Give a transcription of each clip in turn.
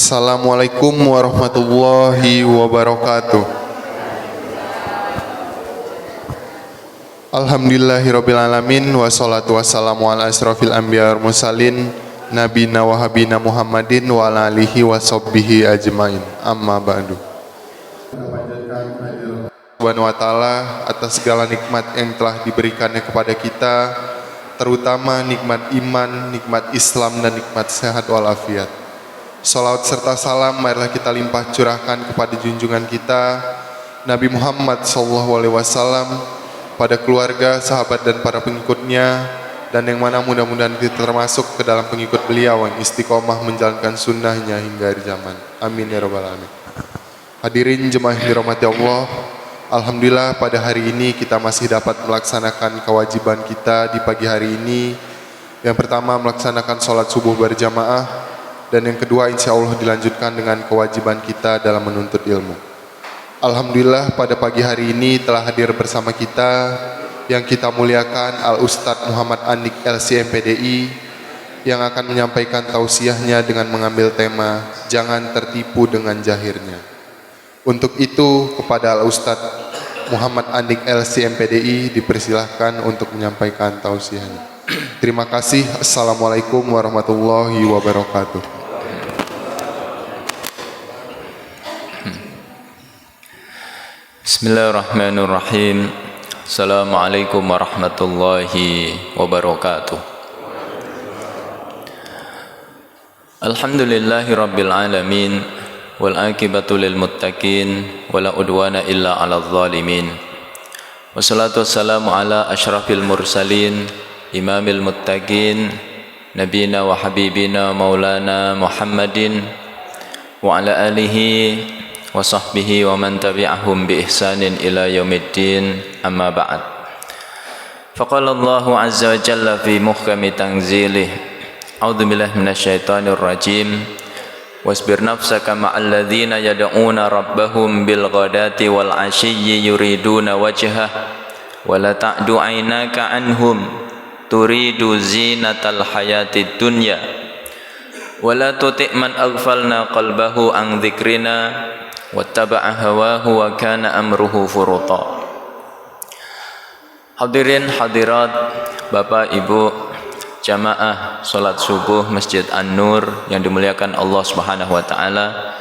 Assalamualaikum warahmatullahi wabarakatuh. Alhamdulillahirrabbilalamin. Wassalatu wassalamu ala asrafil anbiya wal mursalin Nabina wa habina Muhammadin wa ala alihi wa sahbihi ajmain. Amma ba'du. Subhanahu wa ta'ala atas segala nikmat yang telah diberikannya kepada kita, terutama nikmat iman, nikmat Islam, dan nikmat sehat walafiat. Salawat serta salam marilah kita limpah curahkan kepada junjungan kita Nabi Muhammad SAW, pada keluarga, sahabat, dan para pengikutnya, dan yang mana mudah-mudahan kita termasuk ke dalam pengikut beliau yang istiqomah menjalankan sunnahnya hingga akhir zaman. Amin ya rabbal alamin. Hadirin jemaah yang dirahmati Allah, alhamdulillah pada hari ini kita masih dapat melaksanakan kewajiban kita di pagi hari ini. Yang pertama melaksanakan sholat subuh berjamaah, dan yang kedua insya Allah dilanjutkan dengan kewajiban kita dalam menuntut ilmu. Alhamdulillah pada pagi hari ini telah hadir bersama kita yang kita muliakan Al-Ustadz Muhammad Andik LC MPDI, yang akan menyampaikan tausiahnya dengan mengambil tema jangan tertipu dengan jahirnya. Untuk itu kepada Al-Ustadz Muhammad Andik LC MPDI dipersilahkan untuk menyampaikan tausiahnya. Terima kasih. Assalamualaikum warahmatullahi wabarakatuh. Bismillahirrahmanirrahim. Assalamualaikum warahmatullahi wabarakatuh. Alhamdulillahi rabbil alamin, wal akibatu lil muttaqin, wala udwana illa 'alal zalimin. Wassalatu wassalamu ala asyrafil mursalin, imamil muttaqin, nabiyina wa habibina maulana Muhammadin wa ala alihi wa sahbihi wa man tabi'ahum bi ihsanin ila yaumiddin, amma ba'd. Faqala Allahu azza wa jalla fi muhkami tanzilih, a'udzu billahi minasyaitonir rajim, wasbir nafsaka ma'al ladzina yad'una rabbahum bil ghadati wal 'ashiyyi yuriduna wajhah wa la ta'du 'ainaka 'anhum turidu zinatal hayatid dunya wa la tuti' man aghfalna qalbahu an dzikrina wattaba'a hawahu wa kana amruhu furuta. Hadirin hadirat, Bapak Ibu jamaah salat subuh Masjid An-Nur yang dimuliakan Allah Subhanahu wa taala.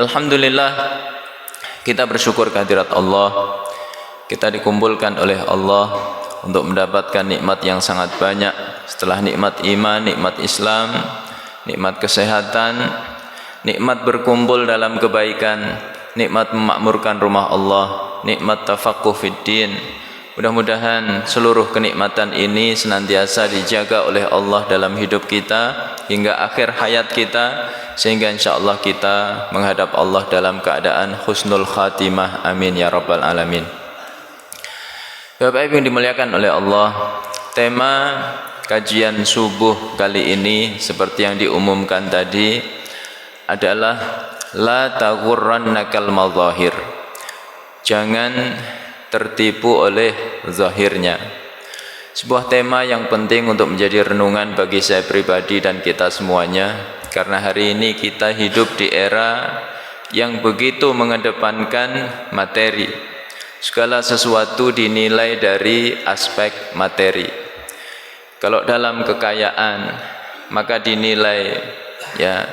Alhamdulillah kita bersyukur kehadirat Allah. Kita dikumpulkan oleh Allah untuk mendapatkan nikmat yang sangat banyak. Setelah nikmat iman, nikmat Islam, nikmat kesehatan, nikmat berkumpul dalam kebaikan, nikmat memakmurkan rumah Allah, nikmat tafaqquh fid din. Mudah-mudahan seluruh kenikmatan ini senantiasa dijaga oleh Allah dalam hidup kita hingga akhir hayat kita, sehingga insyaallah kita menghadap Allah dalam keadaan husnul khatimah. Amin ya rabbal alamin. Bapak Ibu yang dimuliakan oleh Allah, tema kajian subuh kali ini seperti yang diumumkan tadi adalah la taghurrannakal mazahir. Jangan tertipu oleh zahirnya. Sebuah tema yang penting untuk menjadi renungan bagi saya pribadi dan kita semuanya, karena hari ini kita hidup di era yang begitu mengedepankan materi. Segala sesuatu dinilai dari aspek materi. Kalau dalam kekayaan maka dinilai ya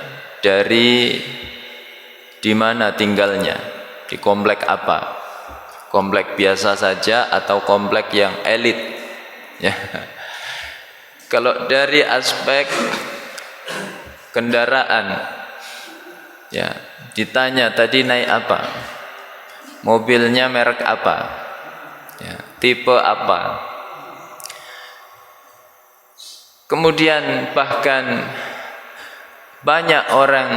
dari di mana tinggalnya, di komplek apa, komplek biasa saja atau komplek yang elit ya. Kalau dari aspek kendaraan ya, ditanya tadi naik apa, mobilnya merek apa ya, tipe apa. Kemudian bahkan banyak orang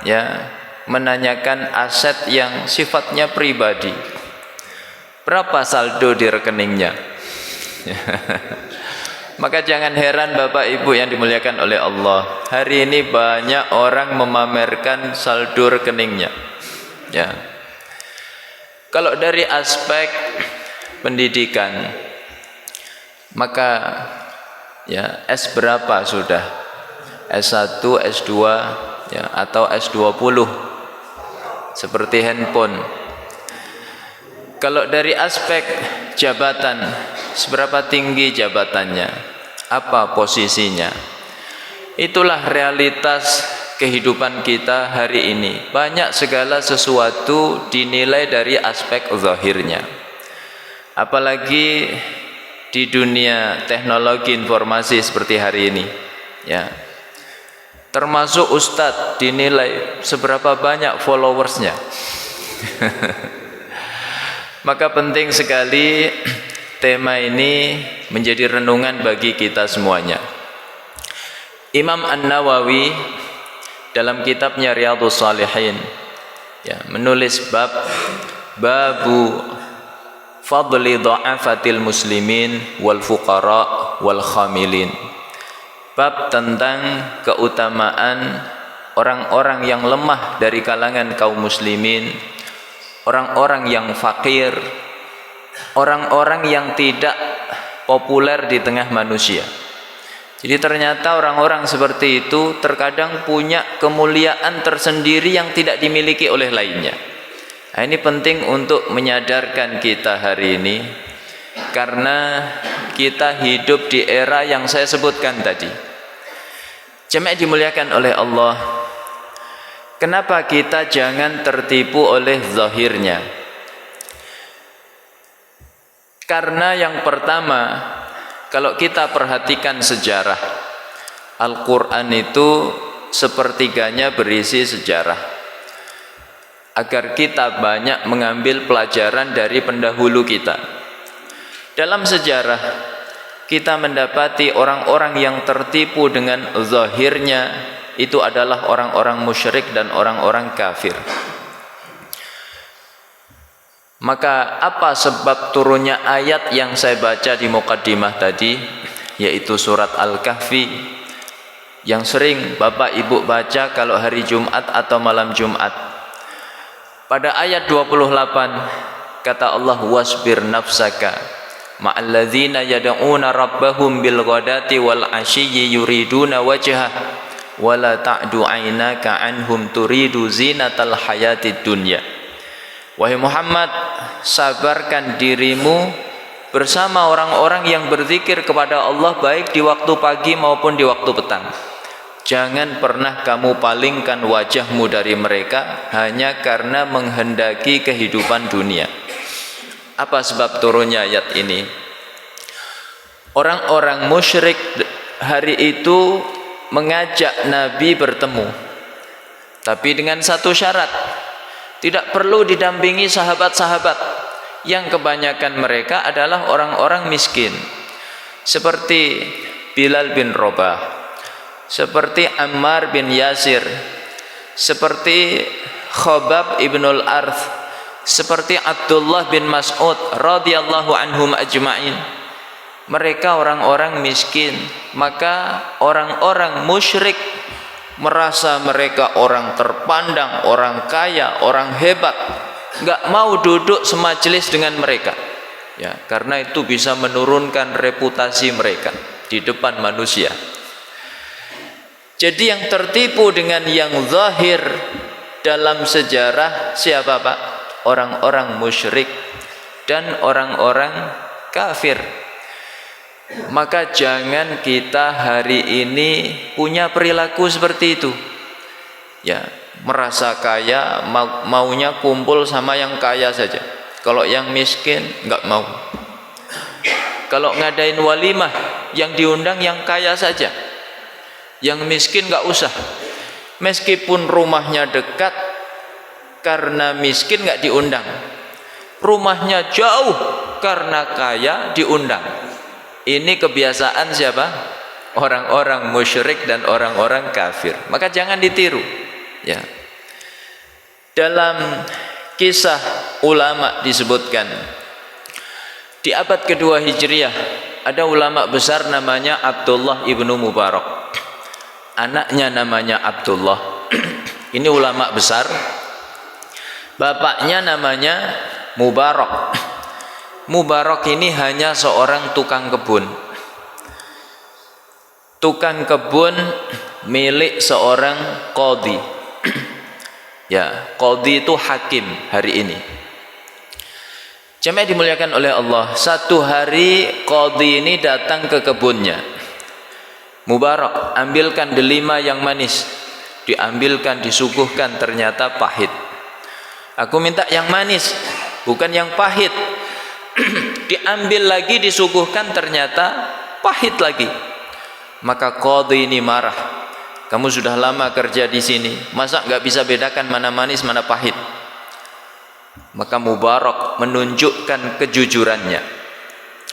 ya menanyakan aset yang sifatnya pribadi. Berapa saldo di rekeningnya? Maka jangan heran Bapak Ibu yang dimuliakan oleh Allah, hari ini banyak orang memamerkan saldo rekeningnya. Ya. Kalau dari aspek pendidikan, maka ya S berapa sudah? S1, S2, ya, atau S20 seperti handphone. Kalau dari aspek jabatan, seberapa tinggi jabatannya, apa posisinya, itulah realitas kehidupan kita hari ini. Banyak segala sesuatu dinilai dari aspek zahirnya, apalagi di dunia teknologi informasi seperti hari ini, ya. Termasuk ustadz dinilai seberapa banyak followersnya. Maka penting sekali tema ini menjadi renungan bagi kita semuanya. Imam An-Nawawi dalam kitabnya Riyadhus Shalihin, ya, menulis babu fadli dha'afatil muslimin wal fuqara wal khamilin. Bab tentang keutamaan orang-orang yang lemah dari kalangan kaum muslimin, orang-orang yang fakir, orang-orang yang tidak populer di tengah manusia. Jadi ternyata orang-orang seperti itu terkadang punya kemuliaan tersendiri yang tidak dimiliki oleh lainnya. Nah, ini penting untuk menyadarkan kita hari ini, karena kita hidup di era yang saya sebutkan tadi. Jemaah dimuliakan oleh Allah, kenapa kita jangan tertipu oleh zahirnya? Karena yang pertama, kalau kita perhatikan sejarah, Al-Quran itu sepertiganya berisi sejarah, agar kita banyak mengambil pelajaran dari pendahulu kita. Dalam sejarah kita mendapati orang-orang yang tertipu dengan zahirnya itu adalah orang-orang musyrik dan orang-orang kafir. Maka apa sebab turunnya ayat yang saya baca di mukaddimah tadi, yaitu surat Al-Kahfi, yang sering Bapak Ibu baca kalau hari Jumat atau malam Jumat. Pada ayat 28 kata Allah, wasbir nafsaka ma'alladzina yad'una rabbahum bil ghadati wal 'ashiyyi yuriduna wajhah wa la ta'du 'ainaka 'anhum turidu zinatal hayatid dunya. Wahai Muhammad, sabarkan dirimu bersama orang-orang yang berzikir kepada Allah baik di waktu pagi maupun di waktu petang. Jangan pernah kamu palingkan wajahmu dari mereka hanya karena menghendaki kehidupan dunia. Apa sebab turunnya ayat ini? Orang-orang musyrik hari itu mengajak Nabi bertemu, tapi dengan satu syarat, tidak perlu didampingi sahabat-sahabat, yang kebanyakan mereka adalah orang-orang miskin, seperti Bilal bin Rabah, seperti Ammar bin Yasir, seperti Khabbab ibnul Arth, seperti Abdullah bin Mas'ud radhiyallahu anhum ajma'in. Mereka orang-orang miskin, maka orang-orang musyrik merasa mereka orang terpandang, orang kaya, orang hebat, enggak mau duduk semajelis dengan mereka, ya, karena itu bisa menurunkan reputasi mereka di depan manusia. Jadi yang tertipu dengan yang zahir dalam sejarah siapa, Pak? Orang-orang musyrik dan orang-orang kafir. Maka jangan kita hari ini punya perilaku seperti itu, ya, merasa kaya, maunya kumpul sama yang kaya saja. Kalau yang miskin enggak mau. Kalau ngadain walimah, yang diundang yang kaya saja, yang miskin enggak usah. Meskipun rumahnya dekat, karena miskin enggak diundang. Rumahnya jauh, karena kaya diundang. Ini kebiasaan siapa? Orang-orang musyrik dan orang-orang kafir. Maka jangan ditiru, ya. Dalam kisah ulama disebutkan, di abad kedua Hijriah ada ulama besar namanya Abdullah ibnu Mubarak. Anaknya namanya Abdullah. Ini ulama besar. Bapaknya namanya Mubarak. Mubarak ini hanya seorang tukang kebun. Tukang kebun milik seorang qadhi. Ya, qadhi itu hakim hari ini. Jemaah dimuliakan oleh Allah, satu hari qadhi ini datang ke kebunnya. Mubarak, ambilkan delima yang manis. Diambilkan, disuguhkan, ternyata pahit. Aku minta yang manis, bukan yang pahit. Diambil lagi, disuguhkan, ternyata pahit lagi. Maka qadhi ini marah. Kamu sudah lama kerja di sini, masa nggak bisa bedakan mana manis mana pahit? Maka Mubarak menunjukkan kejujurannya.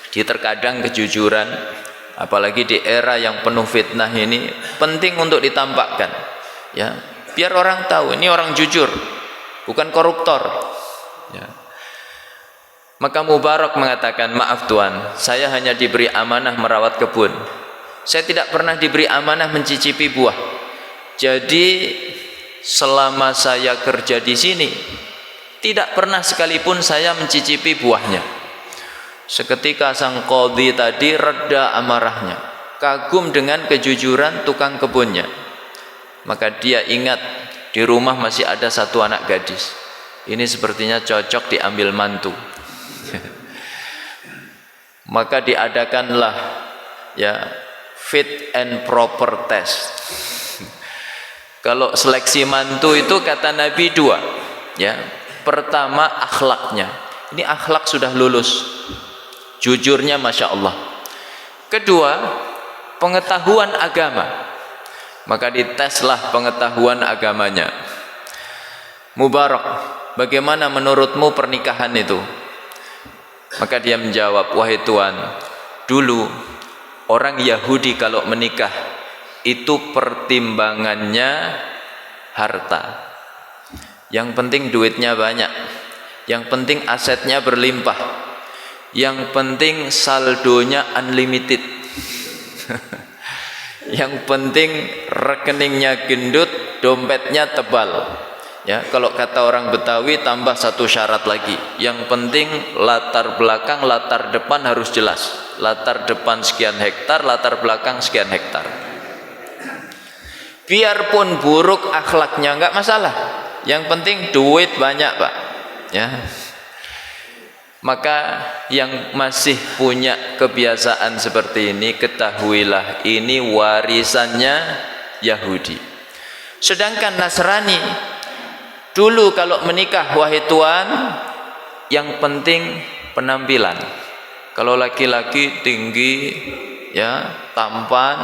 Di terkadang kejujuran, apalagi di era yang penuh fitnah ini, penting untuk ditampakkan, ya, biar orang tahu ini orang jujur, bukan koruptor, ya. Maka Mubarak mengatakan, maaf Tuan, saya hanya diberi amanah merawat kebun. Saya tidak pernah diberi amanah mencicipi buah. Jadi selama saya kerja di sini, tidak pernah sekalipun saya mencicipi buahnya. Seketika sang qadhi tadi reda amarahnya, kagum dengan kejujuran tukang kebunnya. Maka dia ingat di rumah masih ada satu anak gadis. Ini sepertinya cocok diambil mantu. Maka diadakanlah, ya, fit and proper test. Kalau seleksi mantu itu kata Nabi dua, ya. Pertama akhlaknya, ini akhlak sudah lulus, jujurnya Masya Allah. Kedua pengetahuan agama, maka diteslah pengetahuan agamanya. Mubarak, bagaimana menurutmu pernikahan itu? Maka dia menjawab, wahai Tuan, dulu orang Yahudi kalau menikah itu pertimbangannya harta. Yang penting duitnya banyak, yang penting asetnya berlimpah, yang penting saldonya unlimited. Yang penting rekeningnya gendut, dompetnya tebal. Ya, kalau kata orang Betawi tambah satu syarat lagi. Yang penting latar belakang, latar depan harus jelas. Latar depan sekian hektar, latar belakang sekian hektar. Biarpun buruk akhlaknya enggak masalah. Yang penting duit banyak, Pak. Ya. Maka yang masih punya kebiasaan seperti ini, ketahuilah ini warisannya Yahudi. Sedangkan Nasrani dulu kalau menikah, wahai Tuan, yang penting penampilan. Kalau laki-laki tinggi, ya, tampan,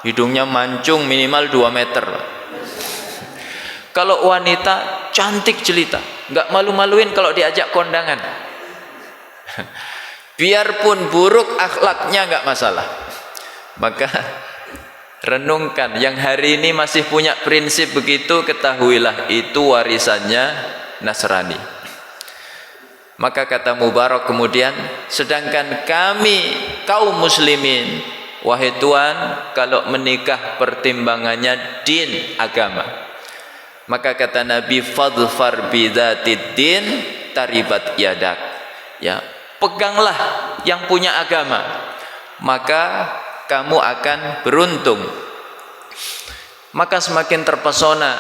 hidungnya mancung minimal 2 meter. Kalau wanita cantik jelita, nggak malu-maluin kalau diajak kondangan. Biarpun buruk akhlaknya nggak masalah. Maka renungkan, yang hari ini masih punya prinsip begitu, ketahuilah itu warisannya Nasrani. Maka kata Mubarak kemudian, sedangkan kami kaum muslimin, wahai Tuan, kalau menikah pertimbangannya din, agama. Maka kata Nabi, fadfar bidzatid din taribat yadak. Ya, peganglah yang punya agama, maka kamu akan beruntung. Maka semakin terpesona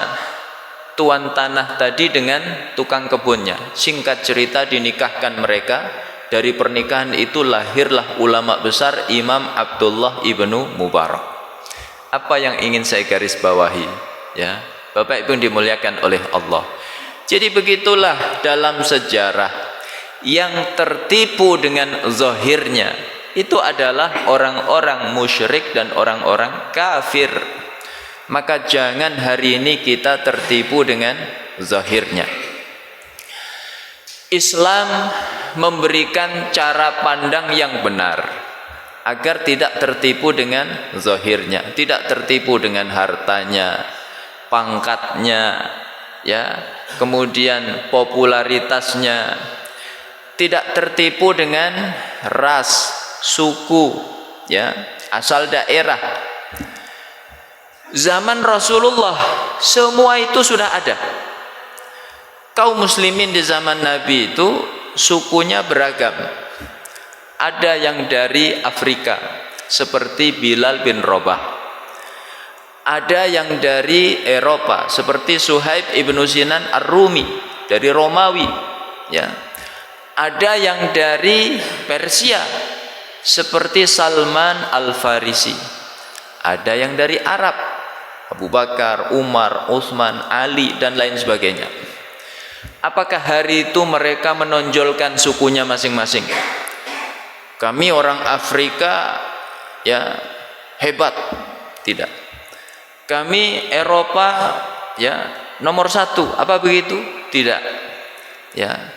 tuan tanah tadi dengan tukang kebunnya. Singkat cerita dinikahkan mereka. Dari pernikahan itu lahirlah ulama besar Imam Abdullah ibnu Mubarak. Apa yang ingin saya garis bawahi, ya, Bapak Ibu dimuliakan oleh Allah. Jadi begitulah dalam sejarah, yang tertipu dengan zahirnya itu adalah orang-orang musyrik dan orang-orang kafir. Maka jangan hari ini kita tertipu dengan zahirnya. Islam memberikan cara pandang yang benar agar tidak tertipu dengan zahirnya, tidak tertipu dengan hartanya, pangkatnya, ya, kemudian popularitasnya, tidak tertipu dengan ras, suku, ya, asal daerah. Zaman Rasulullah semua itu sudah ada. Kaum muslimin di zaman Nabi itu sukunya beragam. Ada yang dari Afrika seperti Bilal bin Rabah, ada yang dari Eropa seperti Suhaib ibnu Sinan Ar-Rumi dari Romawi, ya. Ada yang dari Persia seperti Salman Al-Farisi. Ada yang dari Arab, Abu Bakar, Umar, Utsman, Ali dan lain sebagainya. Apakah hari itu mereka menonjolkan sukunya masing-masing? Kami orang Afrika ya hebat, tidak. Kami Eropa ya nomor satu, apa begitu? Tidak. Ya.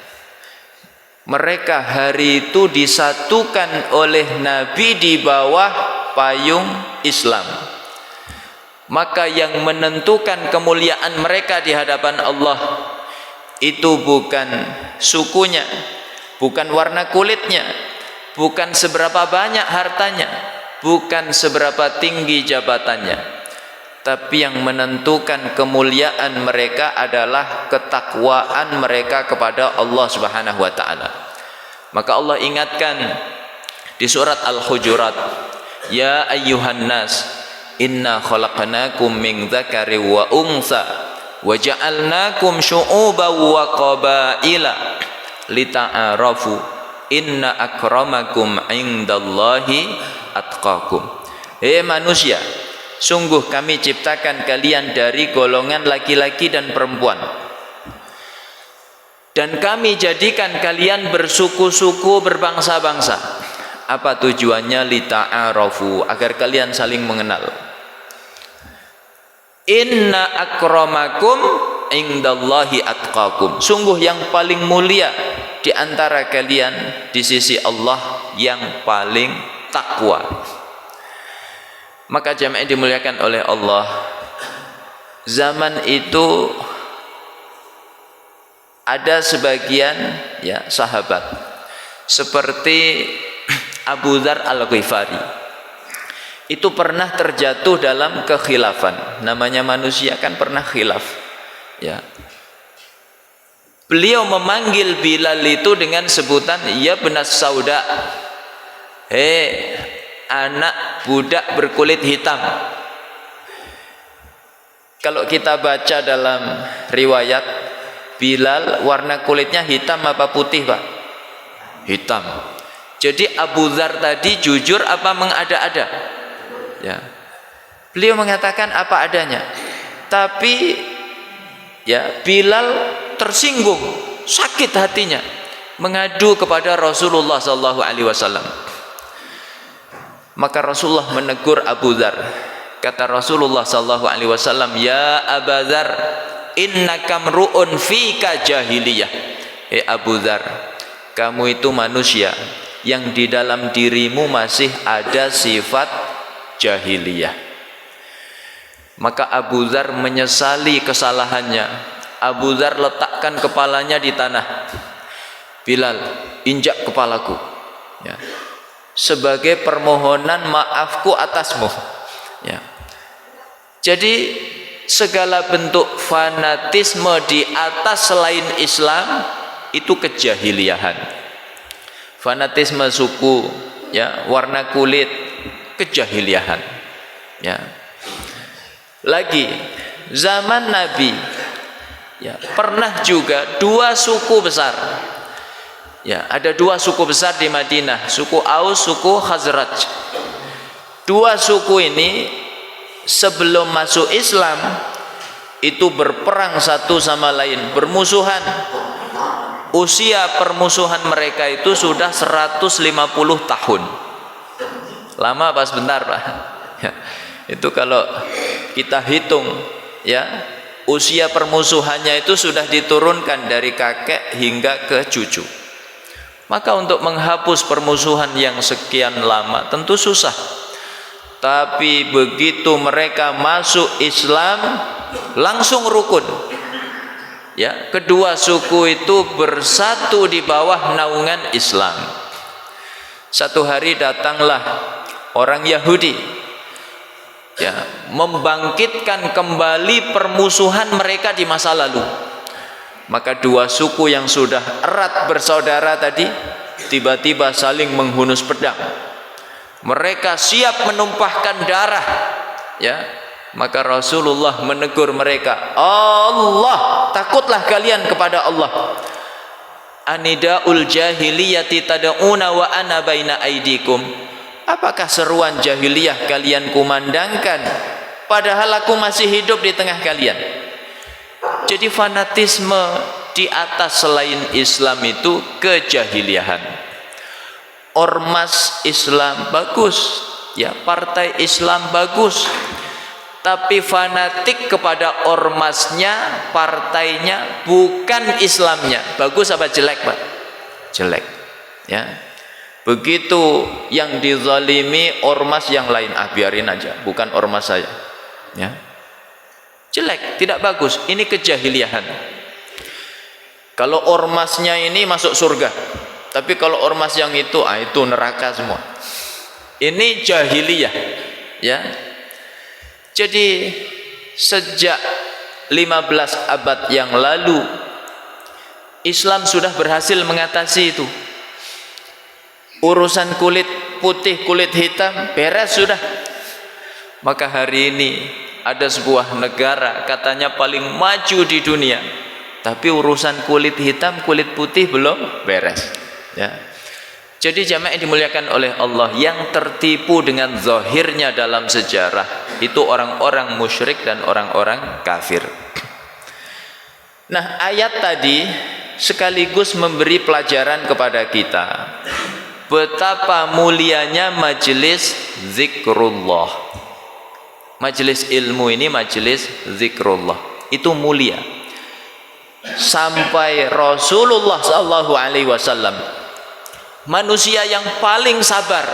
Mereka hari itu disatukan oleh Nabi di bawah payung Islam. Maka yang menentukan kemuliaan mereka di hadapan Allah itu bukan sukunya, bukan warna kulitnya, bukan seberapa banyak hartanya, bukan seberapa tinggi jabatannya, tapi yang menentukan kemuliaan mereka adalah ketakwaan mereka kepada Allah Subhanahu wa taala. Maka Allah ingatkan di surat Al-Hujurat, ya ayyuhan nas inna khalaqnakum min dzakari wa unsa wa ja'alnakum syu'uban wa qabaila lita'arafu inna akramakum indallahi atqakum. Hei manusia, sungguh kami ciptakan kalian dari golongan laki-laki dan perempuan, dan kami jadikan kalian bersuku-suku, berbangsa-bangsa. Apa tujuannya? Lita'arafu, agar kalian saling mengenal. Inna akramakum indallahi atqakum, sungguh yang paling mulia di antara kalian di sisi Allah yang paling takwa. Maka jamaah dimuliakan oleh Allah, zaman itu ada sebagian ya sahabat seperti Abu Dzar Al-Ghifari itu pernah terjatuh dalam kekhilafan. Namanya manusia kan pernah khilaf, ya. Beliau memanggil Bilal itu dengan sebutan ya benas sauda, hei anak budak berkulit hitam. Kalau kita baca dalam riwayat, Bilal warna kulitnya hitam apa putih, Pak? Hitam. Jadi Abu Dzar tadi jujur apa mengada-ada? Ya. Beliau mengatakan apa adanya. Tapi ya Bilal tersinggung, sakit hatinya, mengadu kepada Rasulullah sallallahu alaihi wasallam. Maka Rasulullah menegur Abu Dzar. Kata Rasulullah sallallahu alaihi wasallam, "Ya Abu Dzar, innaka mru'un fika jahiliyah." Abu Dzar, kamu itu manusia yang di dalam dirimu masih ada sifat jahiliyah. Maka Abu Dzar menyesali kesalahannya. Abu Dzar letakkan kepalanya di tanah. Bilal, injak kepalaku, ya, sebagai permohonan maafku atasmu, ya. Jadi segala bentuk fanatisme di atas selain Islam itu kejahiliahan. Fanatisme suku, ya, warna kulit, kejahiliahan, ya. Lagi zaman Nabi, ya, pernah juga dua suku besar, ya, ada dua suku besar di Madinah, suku Aus, suku Khazraj. Dua suku ini sebelum masuk Islam itu berperang satu sama lain, bermusuhan. Usia permusuhan mereka itu sudah 150 tahun. Lama apa sebentar, Pak? Ya, itu kalau kita hitung, ya, usia permusuhannya itu sudah diturunkan dari kakek hingga ke cucu. Maka untuk menghapus permusuhan yang sekian lama tentu susah. Tapi begitu mereka masuk Islam langsung rukun. Ya, kedua suku itu bersatu di bawah naungan Islam. Satu hari datanglah orang Yahudi, ya, membangkitkan kembali permusuhan mereka di masa lalu. Maka dua suku yang sudah erat bersaudara tadi tiba-tiba saling menghunus pedang. Mereka siap menumpahkan darah, ya, Maka Rasulullah menegur mereka, Allah, takutlah kalian kepada Allah. Anidaul jahiliyati tad'una wa ana baina aidikum. Apakah seruan jahiliyah kalian kumandangkan padahal aku masih hidup di tengah kalian? Jadi fanatisme di atas selain Islam itu kejahiliahan. Ormas Islam bagus, ya, partai Islam bagus, tapi fanatik kepada ormasnya, partainya, bukan Islamnya. Bagus apa jelek, Pak? Jelek, ya. Begitu yang dizalimi ormas yang lain, biarin aja, bukan ormas saya, ya. Jelek, tidak bagus. Ini kejahiliahan. Kalau ormasnya ini masuk surga, tapi kalau ormas yang itu neraka semua. Ini jahiliyah, ya. Jadi sejak 15 abad yang lalu Islam sudah berhasil mengatasi itu. Urusan kulit putih, kulit hitam beres sudah. Maka hari ini ada sebuah negara katanya paling maju di dunia, tapi urusan kulit hitam, kulit putih belum beres, ya. Jadi jamaah yang dimuliakan oleh Allah, yang tertipu dengan zahirnya dalam sejarah itu orang-orang musyrik dan orang-orang kafir. Nah, ayat tadi sekaligus memberi pelajaran kepada kita betapa mulianya majelis zikrullah. Majelis ilmu ini, majelis zikrullah, itu mulia. Sampai Rasulullah SAW, manusia yang paling sabar,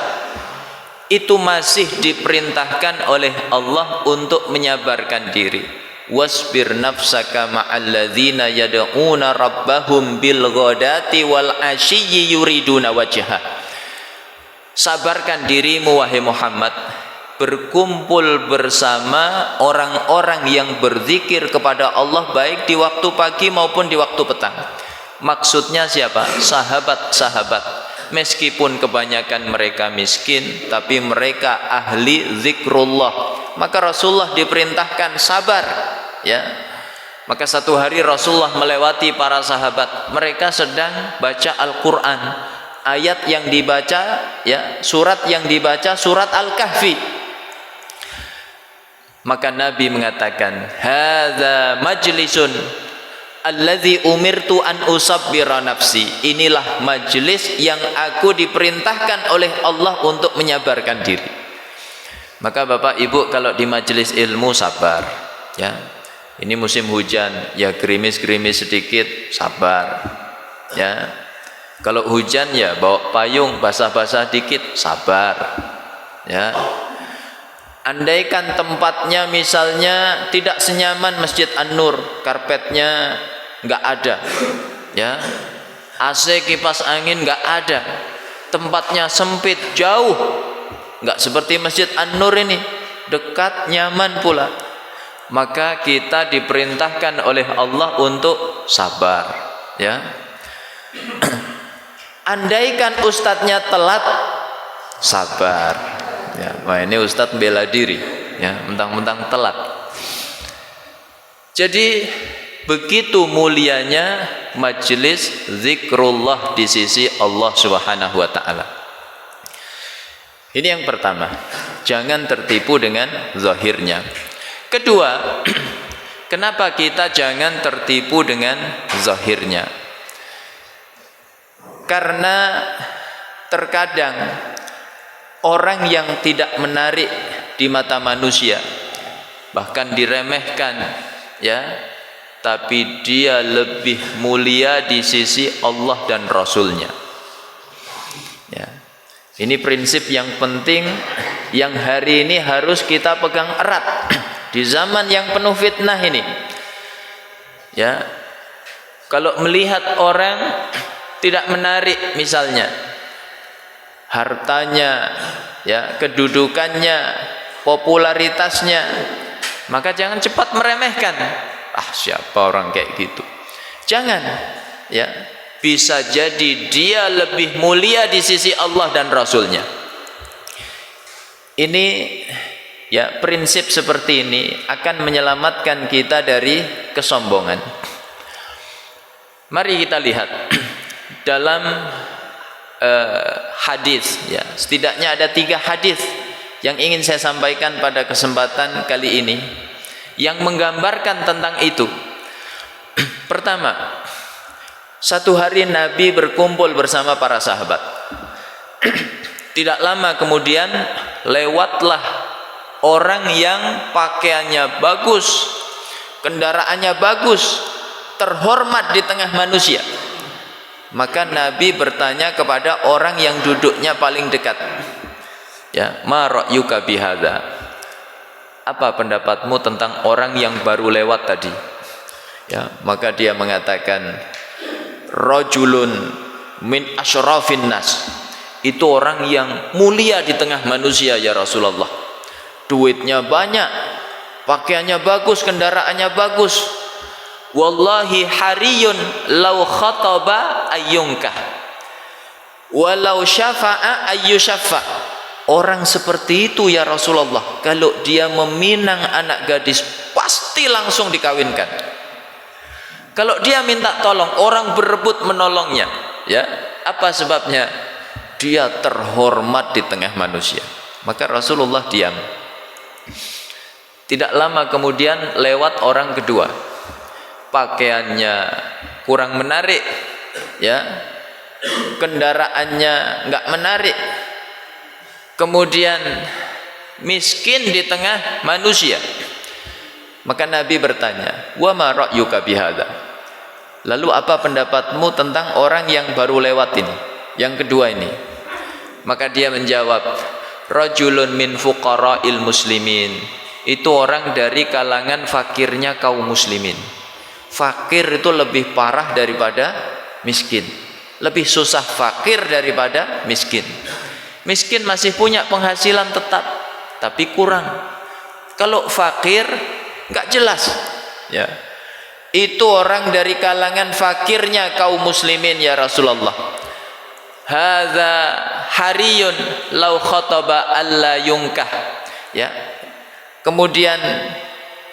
itu masih diperintahkan oleh Allah untuk menyabarkan diri. Wasbir nafsaka ma'alladzina yad'una rabbahum bil ghadati wal ashiyyi yuriduna wajhah. Sabarkan dirimu wahai Muhammad, berkumpul bersama orang-orang yang berzikir kepada Allah baik di waktu pagi maupun di waktu petang. Maksudnya siapa? Sahabat-sahabat. Meskipun kebanyakan mereka miskin, tapi mereka ahli zikrullah. Maka Rasulullah diperintahkan sabar, ya. Maka satu hari Rasulullah melewati para sahabat, mereka sedang baca Al-Quran. Ayat yang dibaca, ya, surat yang dibaca surat Al-Kahfi. Maka Nabi mengatakan, hadza majlisun alladzi umirtu an usabbira nafsi. Inilah majelis yang aku diperintahkan oleh Allah untuk menyabarkan diri. Maka Bapak Ibu, kalau di majelis ilmu sabar, ya. Ini musim hujan, ya gerimis-gerimis sedikit, sabar, ya. Kalau hujan ya bawa payung, basah-basah dikit, sabar, ya. Andaikan tempatnya misalnya tidak senyaman Masjid An-Nur, karpetnya nggak ada, ya, AC kipas angin nggak ada, tempatnya sempit, jauh, nggak seperti Masjid An-Nur ini, dekat, nyaman pula. Maka kita diperintahkan oleh Allah untuk sabar, ya. Andaikan ustadznya telat, sabar, ya. Wah, ini ustadz bela diri, ya, mentang-mentang telat. Jadi begitu mulianya majelis zikrullah di sisi Allah Subhanahu wa taala. Ini yang pertama, jangan tertipu dengan zahirnya. Kedua, kenapa kita jangan tertipu dengan zahirnya? Karena terkadang orang yang tidak menarik di mata manusia, bahkan diremehkan, ya, tapi dia lebih mulia di sisi Allah dan Rasulnya, ya. Ini prinsip yang penting yang hari ini harus kita pegang erat di zaman yang penuh fitnah ini, ya. Kalau melihat orang tidak menarik, misalnya hartanya, ya, kedudukannya, popularitasnya, maka jangan cepat meremehkan. Siapa orang kayak gitu? Jangan, ya. Bisa jadi dia lebih mulia di sisi Allah dan Rasulnya. Ini ya, prinsip seperti ini akan menyelamatkan kita dari kesombongan. Mari kita lihat dalam hadis, ya, setidaknya ada 3 hadis yang ingin saya sampaikan pada kesempatan kali ini yang menggambarkan tentang itu. Pertama, satu hari Nabi berkumpul bersama para sahabat. Tidak lama kemudian lewatlah orang yang pakaiannya bagus, kendaraannya bagus, terhormat di tengah manusia. Maka Nabi bertanya kepada orang yang duduknya paling dekat, ya, ma ra'yuka bihadza, apa pendapatmu tentang orang yang baru lewat tadi? Ya, maka dia mengatakan, rajulun min asyrafin nas, itu orang yang mulia di tengah manusia ya Rasulullah, duitnya banyak, pakaiannya bagus, kendaraannya bagus, wallahi hariyun law khataba ayyunkah walau syafa'a ayyusyaffa. Orang seperti itu ya Rasulullah, kalau dia meminang anak gadis pasti langsung dikawinkan. Kalau dia minta tolong, orang berebut menolongnya, ya, apa sebabnya? Dia terhormat di tengah manusia. Maka Rasulullah diam. Tidak lama kemudian lewat orang kedua, pakaiannya kurang menarik, ya, kendaraannya enggak menarik, kemudian miskin di tengah manusia. Maka Nabi bertanya, wa ma ra'yuka bihadza, lalu apa pendapatmu tentang orang yang baru lewat ini, yang kedua ini? Maka dia menjawab, rajulun min fuqara'il muslimin, itu orang dari kalangan fakirnya kaum muslimin. Fakir itu lebih parah daripada miskin, lebih susah fakir daripada miskin. Miskin masih punya penghasilan tetap, tapi kurang. Kalau fakir enggak jelas, ya. Itu orang dari kalangan fakirnya kaum muslimin ya Rasulullah. Hadza hariyun law khataba alla yunkah, ya. Kemudian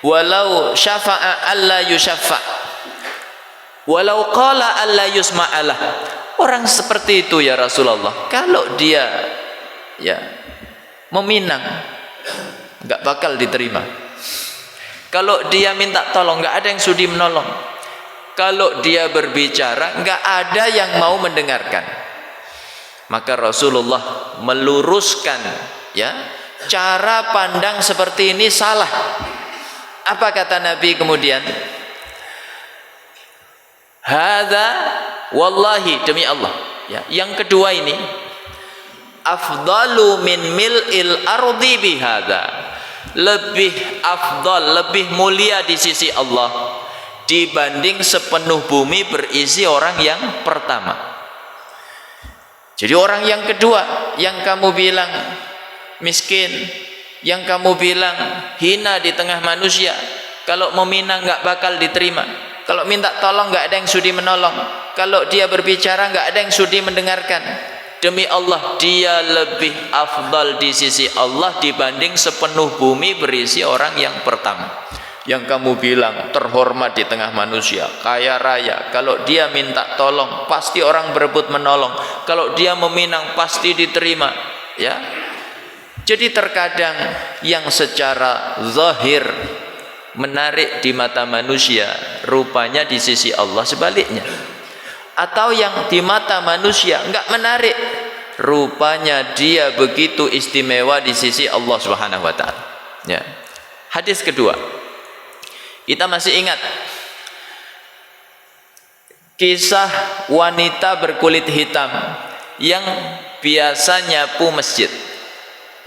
walau syafa'a alla yusyaffa, walau qala alla yusma'alah. Orang seperti itu ya Rasulullah, kalau dia, ya, meminang enggak bakal diterima. Kalau dia minta tolong, enggak ada yang sudi menolong. Kalau dia berbicara, enggak ada yang mau mendengarkan. Maka Rasulullah meluruskan, ya, cara pandang seperti ini salah. Apa kata Nabi kemudian? Hadza wallahi, demi Allah, ya, yang kedua ini afdalu min mil'il ardi bihadza, lebih afdal, lebih mulia di sisi Allah dibanding sepenuh bumi berisi orang yang pertama. Jadi orang yang kedua yang kamu bilang miskin, yang kamu bilang hina di tengah manusia, kalau meminang enggak bakal diterima, kalau minta tolong enggak ada yang sudi menolong, kalau dia berbicara enggak ada yang sudi mendengarkan. Demi Allah, dia lebih afdal di sisi Allah dibanding sepenuh bumi berisi orang yang pertama. Yang kamu bilang terhormat di tengah manusia, kaya raya, kalau dia minta tolong pasti orang berebut menolong, kalau dia meminang pasti diterima, ya. Jadi terkadang yang secara zahir menarik di mata manusia, rupanya di sisi Allah sebaliknya. Atau yang di mata manusia enggak menarik, rupanya dia begitu istimewa di sisi Allah Subhanahu wa taala, ya. Hadis kedua, kita masih ingat kisah wanita berkulit hitam yang biasa nyapu masjid,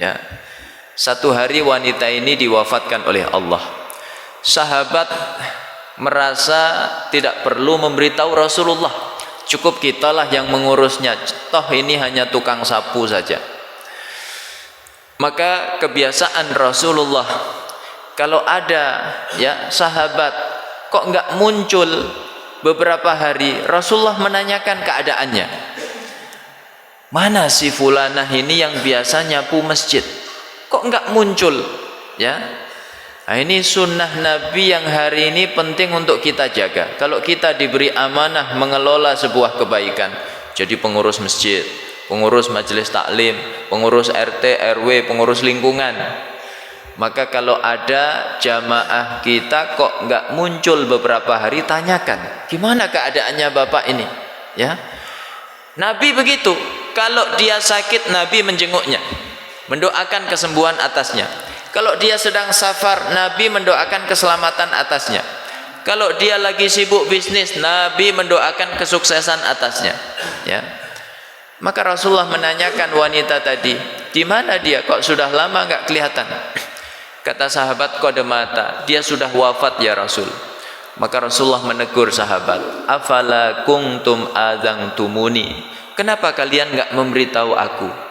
ya. Satu hari wanita ini diwafatkan oleh Allah. Sahabat merasa tidak perlu memberitahu Rasulullah, cukup kitalah yang mengurusnya, toh ini hanya tukang sapu saja. Maka kebiasaan Rasulullah, kalau ada, ya, sahabat kok enggak muncul beberapa hari, Rasulullah menanyakan keadaannya. Mana si fulanah ini yang biasa nyapu masjid, kok enggak muncul? Ya. Nah, ini sunnah Nabi yang hari ini penting untuk kita jaga. Kalau kita diberi amanah mengelola sebuah kebaikan, jadi pengurus masjid, pengurus majelis taklim, pengurus RT, RW, pengurus lingkungan, maka kalau ada jamaah kita kok nggak muncul beberapa hari, tanyakan gimana keadaannya bapak ini. Ya, Nabi begitu. Kalau dia sakit, Nabi menjenguknya, mendoakan kesembuhan atasnya. Kalau dia sedang safar, Nabi mendoakan keselamatan atasnya. Kalau dia lagi sibuk bisnis, Nabi mendoakan kesuksesan atasnya. Ya. Maka Rasulullah menanyakan wanita tadi, di mana dia? Kok sudah lama nggak kelihatan? Kata sahabat, qad mata, dia sudah wafat ya Rasul. Maka Rasulullah menegur sahabat, afala kuntum adzantumuni, kenapa kalian nggak memberitahu aku?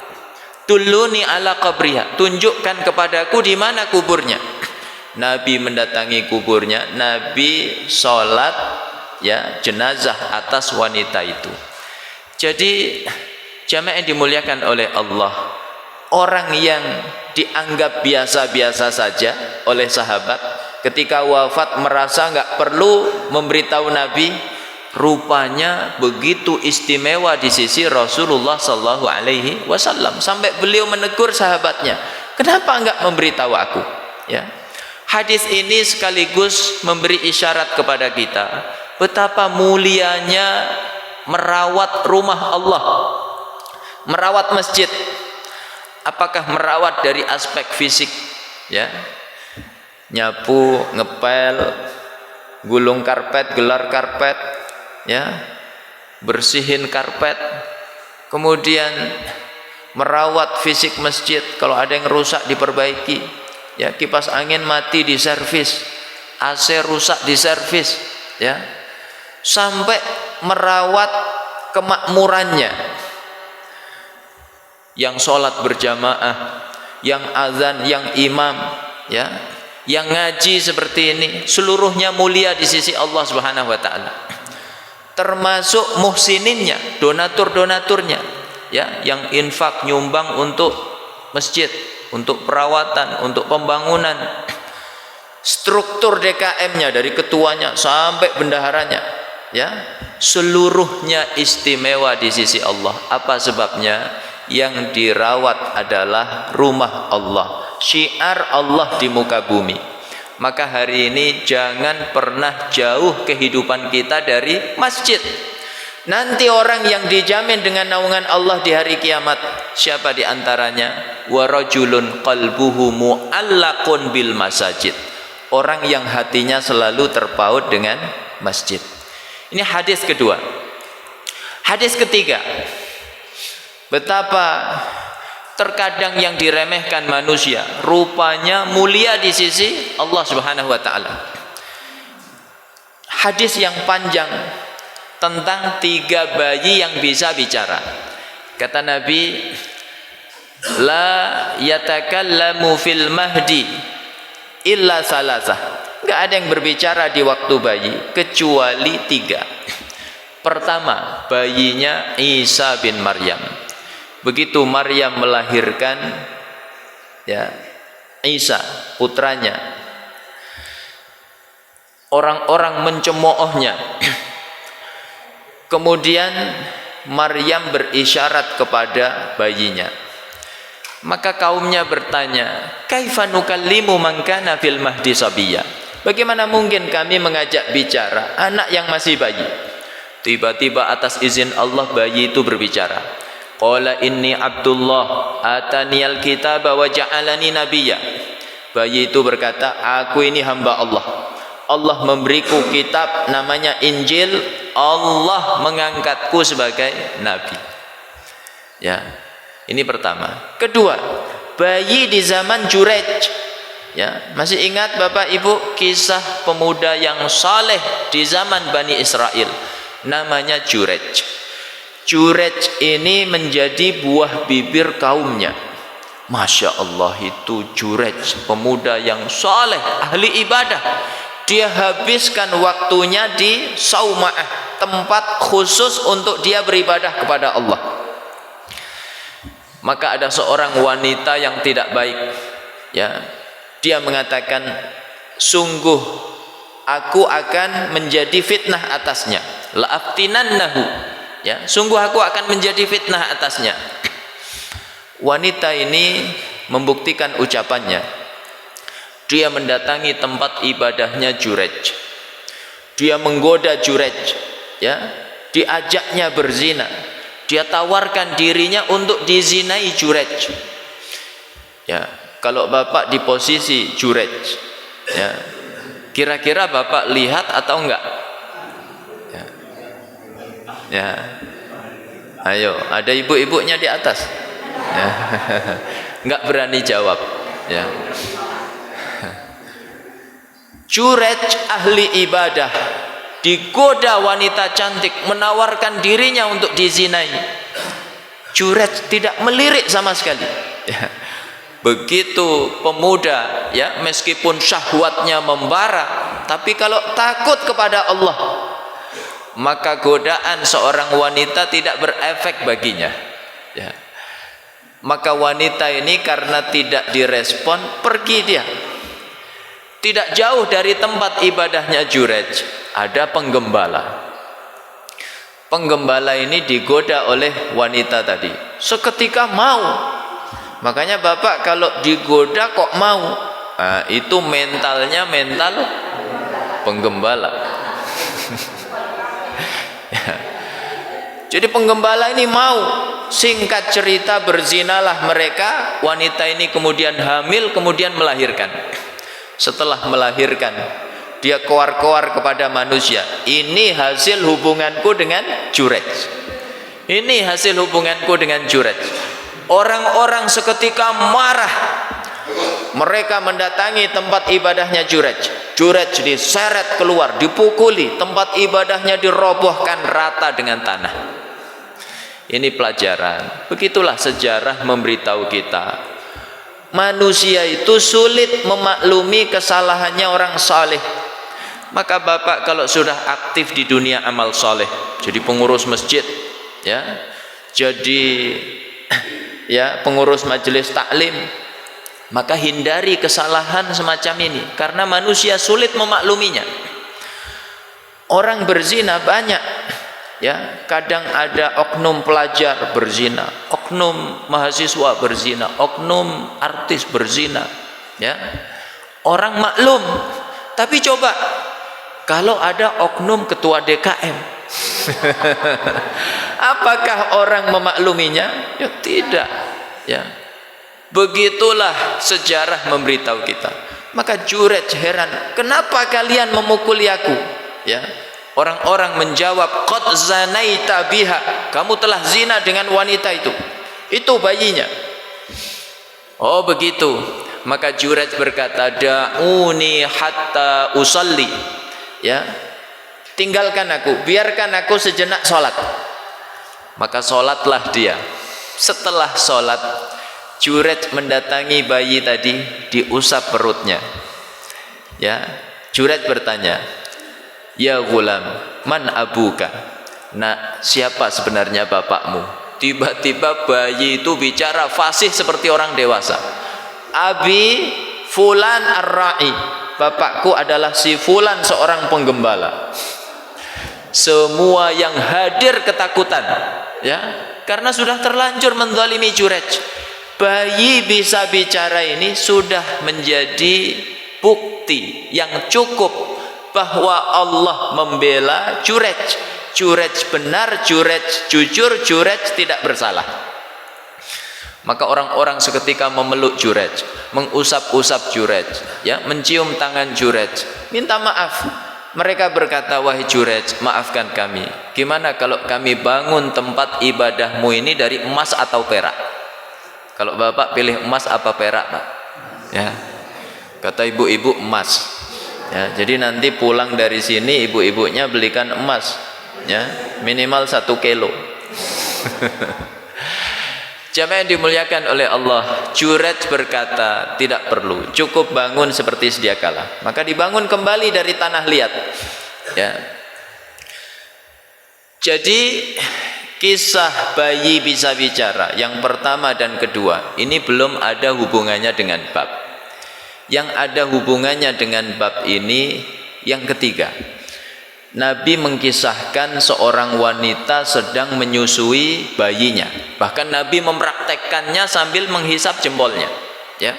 Tulluni ala qabriha, tunjukkan kepadaku di mana kuburnya. Nabi mendatangi kuburnya, Nabi sholat ya jenazah atas wanita itu. Jadi jamaah yang dimuliakan oleh Allah, orang yang dianggap biasa-biasa saja oleh sahabat, ketika wafat merasa nggak perlu memberitahu Nabi, rupanya begitu istimewa di sisi Rasulullah Sallallahu Alaihi Wasallam, sampai beliau menegur sahabatnya, kenapa enggak memberitahu aku? Ya, hadis ini sekaligus memberi isyarat kepada kita betapa mulianya merawat rumah Allah, merawat masjid. Apakah merawat dari aspek fisik? Ya, nyapu, ngepel, gulung karpet, gelar karpet, ya, bersihin karpet, kemudian merawat fisik masjid, kalau ada yang rusak diperbaiki, ya, kipas angin mati diservis, AC rusak diservis, ya, sampai merawat kemakmurannya, yang sholat berjamaah, yang azan, yang imam, ya, yang ngaji seperti ini, seluruhnya mulia di sisi Allah Subhanahu wa taala. Termasuk muhsininnya, donatur-donaturnya, ya, yang infak nyumbang untuk masjid, untuk perawatan, untuk pembangunan, struktur DKM-nya dari ketuanya sampai bendaharanya, ya, seluruhnya istimewa di sisi Allah. Apa sebabnya? Yang dirawat adalah rumah Allah, syiar Allah di muka bumi. Maka hari ini jangan pernah jauh kehidupan kita dari masjid. Nanti orang yang dijamin dengan naungan Allah di hari kiamat, siapa di antaranya? Wa rajulun qalbuhu mu'allaqun bil masajid, orang yang hatinya selalu terpaut dengan masjid. Ini hadis kedua. Hadis ketiga, betapa terkadang yang diremehkan manusia rupanya mulia di sisi Allah Subhanahu wa taala. Hadis yang panjang tentang 3 bayi yang bisa bicara. Kata Nabi, la yatakallamu fil mahdi illa salasah. Enggak ada yang berbicara di waktu bayi kecuali 3. Pertama, bayinya Isa bin Maryam. Begitu Maryam melahirkan, ya, Isa putranya, orang-orang mencemoohnya. Kemudian Maryam berisyarat kepada bayinya. Maka kaumnya bertanya, kaifa nukallimu man kana fil mahdi sabiyya? Bagaimana mungkin kami mengajak bicara anak yang masih bayi? Tiba-tiba atas izin Allah bayi itu berbicara. Qala inni Abdullah ataniyal kitaba wa ja'alani nabiyya. Bayi itu berkata, aku ini hamba Allah. Allah memberiku kitab namanya Injil, Allah mengangkatku sebagai nabi. Ya, ini pertama. Kedua, bayi di zaman Jurej. Ya, masih ingat Bapak Ibu kisah pemuda yang saleh di zaman Bani Israel, namanya Jurej. Jurej ini menjadi buah bibir kaumnya. Masya Allah, itu Jurej, pemuda yang saleh, ahli ibadah. Dia habiskan waktunya di Sauma'ah, tempat khusus untuk dia beribadah kepada Allah. Maka ada seorang wanita yang tidak baik, ya, Dia mengatakan, sungguh aku akan menjadi fitnah atasnya. La'aftinannahu. Ya, sungguh aku akan menjadi fitnah atasnya. Wanita ini membuktikan ucapannya. Dia mendatangi tempat ibadahnya Jurej. Dia menggoda Jurej, ya, diajaknya berzina. Dia tawarkan dirinya untuk dizinai Jurej. Ya, kalau Bapak di posisi Jurej, ya, kira-kira Bapak lihat atau enggak? Ya. Ya. Ayo, ada ibu-ibunya di atas. Ya. Enggak berani jawab, ya. Jurej ahli ibadah digoda wanita cantik, menawarkan dirinya untuk dizinai. Jurej tidak melirik sama sekali, ya. Begitu pemuda, ya, meskipun syahwatnya membara, tapi kalau takut kepada Allah, maka godaan seorang wanita tidak berefek baginya, ya. Maka wanita ini karena tidak direspon, pergi dia. Tidak jauh dari tempat ibadahnya Jurej ada penggembala. Penggembala ini digoda oleh wanita tadi, seketika mau. Makanya Bapak kalau digoda kok mau, nah, itu mentalnya mental penggembala. Ya. Jadi penggembala ini mau. Singkat cerita, berzinalah mereka. Wanita ini kemudian hamil, kemudian melahirkan. Setelah melahirkan, dia koar-koar kepada manusia, ini hasil hubunganku dengan Jurej. Ini hasil hubunganku dengan Jurej. Orang-orang seketika marah. Mereka mendatangi tempat ibadahnya Jurej. Jurej diseret keluar, dipukuli, tempat ibadahnya dirobohkan rata dengan tanah. Ini pelajaran. Begitulah sejarah memberitahu kita, manusia itu sulit memaklumi kesalahannya orang saleh. Maka Bapak kalau sudah aktif di dunia amal saleh, jadi pengurus masjid, ya, jadi ya pengurus majelis taklim, maka hindari kesalahan semacam ini, karena manusia sulit memakluminya. Orang berzina banyak, ya, kadang ada oknum pelajar berzina, oknum mahasiswa berzina, oknum artis berzina, ya. Orang maklum. Tapi coba kalau ada oknum ketua DKM, apakah orang memakluminya? Ya tidak, ya. Begitulah sejarah memberitahu kita. Maka Jurej heran, kenapa kalian memukuli aku? Ya. Orang-orang menjawab, qad zanaita biha, kamu telah zina dengan wanita itu bayinya. Oh begitu. Maka Jurej berkata, da'uni hatta usalli, ya, tinggalkan aku, biarkan aku sejenak sholat. Maka sholatlah dia. Setelah sholat, Jurej mendatangi bayi tadi, diusap perutnya, ya. Jurej bertanya, ya gulam, man abuka? Nak, siapa sebenarnya bapakmu? Tiba-tiba bayi itu bicara fasih seperti orang dewasa. Abi fulan ar-ra'i, bapakku adalah si fulan, seorang penggembala. Semua yang hadir ketakutan, ya, karena sudah terlanjur menzalimi Jurej. Bayi bisa bicara ini sudah menjadi bukti yang cukup bahwa Allah membela Jurej. Jurej benar, Jurej jujur, Jurej tidak bersalah. Maka orang-orang seketika memeluk Jurej, mengusap-usap Jurej, ya, mencium tangan Jurej, minta maaf. Mereka berkata, wahai Jurej, maafkan kami. Gimana kalau kami bangun tempat ibadahmu ini dari emas atau perak? Kalau Bapak pilih emas apa perak, Pak? Ya. Kata ibu-ibu emas. Ya, jadi nanti pulang dari sini ibu-ibunya belikan emas, ya, minimal 1 kilo. Jamaah yang dimuliakan oleh Allah, Jurej berkata tidak perlu, cukup bangun seperti sedia kala. Maka dibangun kembali dari tanah liat, ya. Jadi kisah bayi bisa bicara yang pertama dan kedua ini belum ada hubungannya dengan bab. yang ada hubungannya dengan bab ini yang ketiga. Nabi mengkisahkan seorang wanita sedang menyusui bayinya. Bahkan Nabi mempraktekkannya sambil menghisap jempolnya, ya.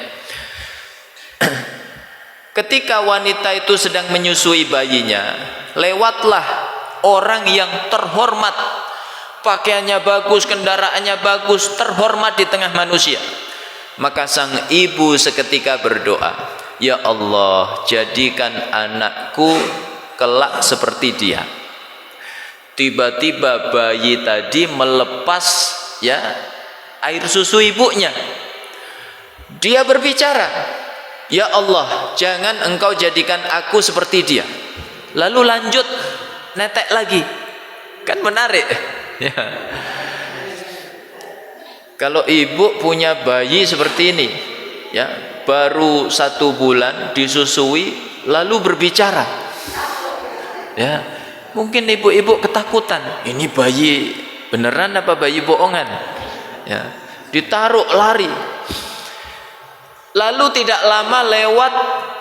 Ketika wanita itu sedang menyusui bayinya, lewatlah orang yang terhormat, pakaiannya bagus, kendaraannya bagus, terhormat di tengah manusia. Maka sang ibu seketika berdoa, ya Allah, jadikan anakku kelak seperti dia. Tiba-tiba bayi tadi melepas, ya, air susu ibunya. Dia berbicara, ya Allah, jangan engkau jadikan aku seperti dia. Lalu lanjut netek lagi. Kan menarik, ya. Kalau ibu punya bayi seperti ini, ya, baru 1 bulan disusui lalu berbicara, ya, mungkin ibu-ibu ketakutan, ini bayi beneran apa bayi bohongan, ya, ditaruh lari. Lalu tidak lama lewat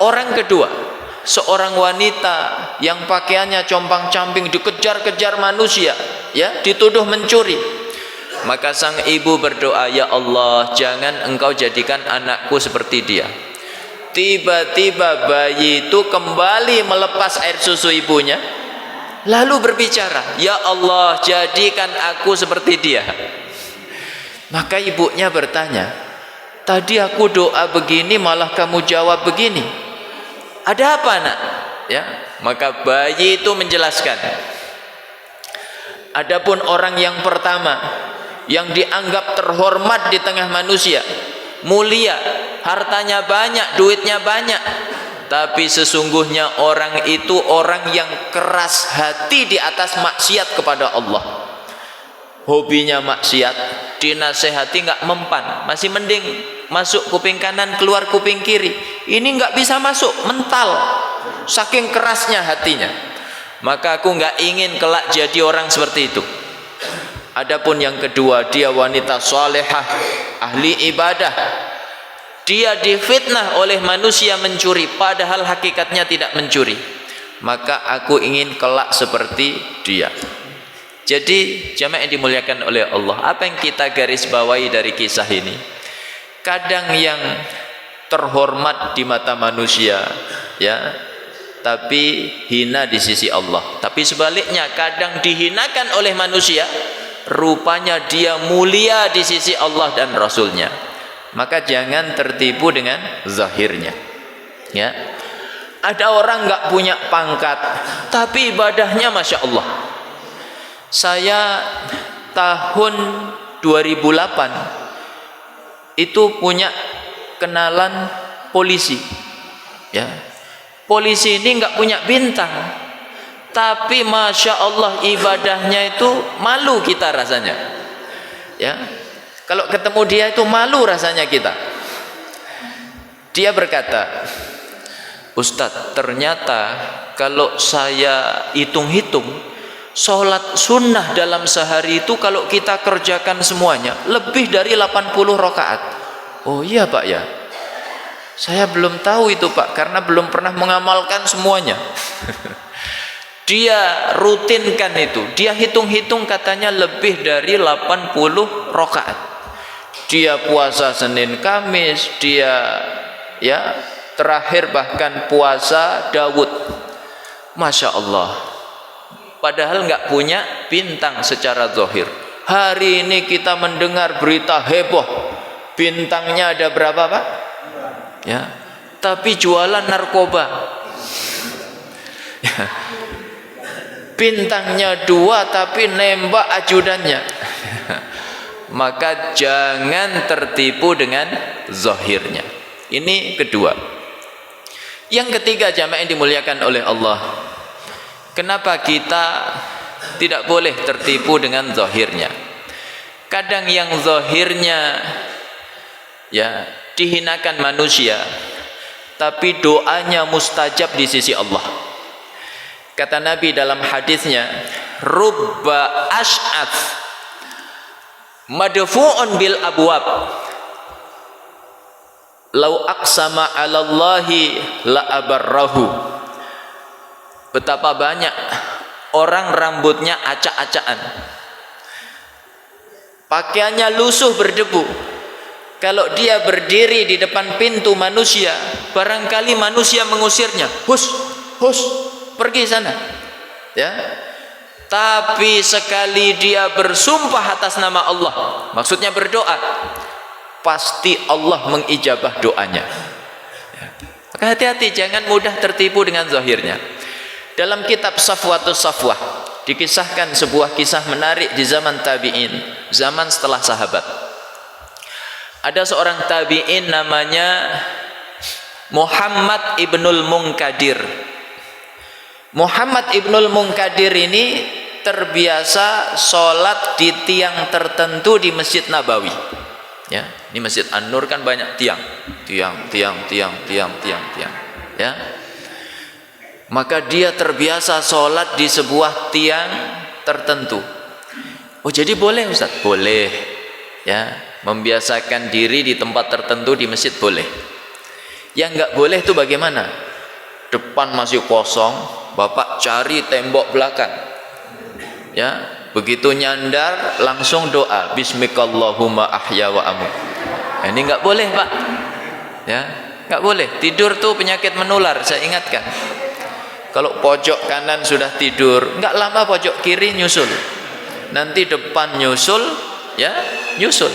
orang kedua, seorang wanita yang pakaiannya compang-camping, dikejar-kejar manusia, ya, dituduh mencuri. Maka sang ibu berdoa, ya Allah, jangan engkau jadikan anakku seperti dia. Tiba-tiba bayi itu kembali melepas air susu ibunya, lalu berbicara, ya Allah, jadikan aku seperti dia. Maka ibunya bertanya, tadi aku doa begini malah kamu jawab begini, ada apa nak? Ya, maka bayi itu menjelaskan, adapun orang yang pertama yang dianggap terhormat di tengah manusia, mulia, hartanya banyak, duitnya banyak, tapi sesungguhnya orang itu orang yang keras hati di atas maksiat kepada Allah. Hobinya maksiat, dinasehati nggak mempan, masih mending masuk kuping kanan keluar kuping kiri. Ini nggak bisa masuk, mental, saking kerasnya hatinya. Maka aku nggak ingin kelak jadi orang seperti itu. Adapun yang kedua, dia wanita salehah, ahli ibadah. Dia difitnah oleh manusia mencuri, padahal hakikatnya tidak mencuri. Maka aku ingin kelak seperti dia. Jadi jamaah yang dimuliakan oleh Allah, apa yang kita garis bawahi dari kisah ini? Kadang yang terhormat di mata manusia, ya, tapi hina di sisi Allah. Tapi sebaliknya, kadang dihinakan oleh manusia, rupanya dia mulia di sisi Allah dan Rasulnya. Maka jangan tertipu dengan zahirnya, ya. Ada orang nggak punya pangkat tapi ibadahnya Masya Allah. Saya tahun 2008 itu punya kenalan polisi, ya. Polisi ini nggak punya bintang, tapi Masya Allah ibadahnya itu malu kita rasanya, ya. Kalau ketemu dia itu malu rasanya kita. Dia berkata, Ustadz, ternyata kalau saya hitung-hitung, sholat sunnah dalam sehari itu kalau kita kerjakan semuanya lebih dari 80 rakaat. Oh iya Pak, ya, saya belum tahu itu Pak, karena belum pernah mengamalkan semuanya. Dia rutinkan itu, dia hitung-hitung katanya lebih dari 80 rakaat. Dia puasa Senin Kamis, dia, ya, terakhir bahkan puasa Daud. Masya Allah. Padahal nggak punya bintang secara zahir. Hari ini kita mendengar berita heboh, bintangnya ada berapa Pak? Ya, tapi jualan narkoba. Ya. Bintangnya 2 tapi nembak ajudannya. Maka jangan tertipu dengan zahirnya. Ini kedua. Yang ketiga, jamaah yang dimuliakan oleh Allah, kenapa kita tidak boleh tertipu dengan zahirnya? Kadang yang zahirnya, ya, dihinakan manusia, tapi doanya mustajab di sisi Allah. Kata Nabi dalam hadisnya, rubba ash'ath madfu'un bil abwab. lau aqsama 'alallahi la abarrahu. Betapa banyak orang rambutnya acak-acakan, pakaiannya lusuh berdebu. Kalau dia berdiri di depan pintu manusia, barangkali manusia mengusirnya, hus, hus, pergi sana, ya. Tapi sekali dia bersumpah atas nama Allah, maksudnya berdoa, pasti Allah mengijabah doanya. Maka hati-hati, jangan mudah tertipu dengan zahirnya. Dalam kitab Safwatus Safwah dikisahkan sebuah kisah menarik di zaman tabi'in, zaman setelah sahabat. Ada seorang tabi'in namanya Muhammad ibnul Munkadir. Muhammad ibnul Munkadir ini terbiasa sholat di tiang tertentu di Masjid Nabawi. Ya, di Masjid An-Nur kan banyak tiang, ya. Maka dia terbiasa sholat di sebuah tiang tertentu. Oh, jadi boleh Ustaz? Boleh, ya. Membiasakan diri di tempat tertentu di masjid boleh. Yang enggak boleh itu bagaimana? Depan masih kosong, Bapak cari tembok belakang, ya. Begitu nyandar langsung doa, Bismikallahumma ahya wa amut. Ini enggak boleh, Pak, ya. Enggak boleh. Tidur tuh penyakit menular, saya ingatkan. Kalau pojok kanan sudah tidur, enggak lama pojok kiri nyusul, nanti depan nyusul, ya, nyusul.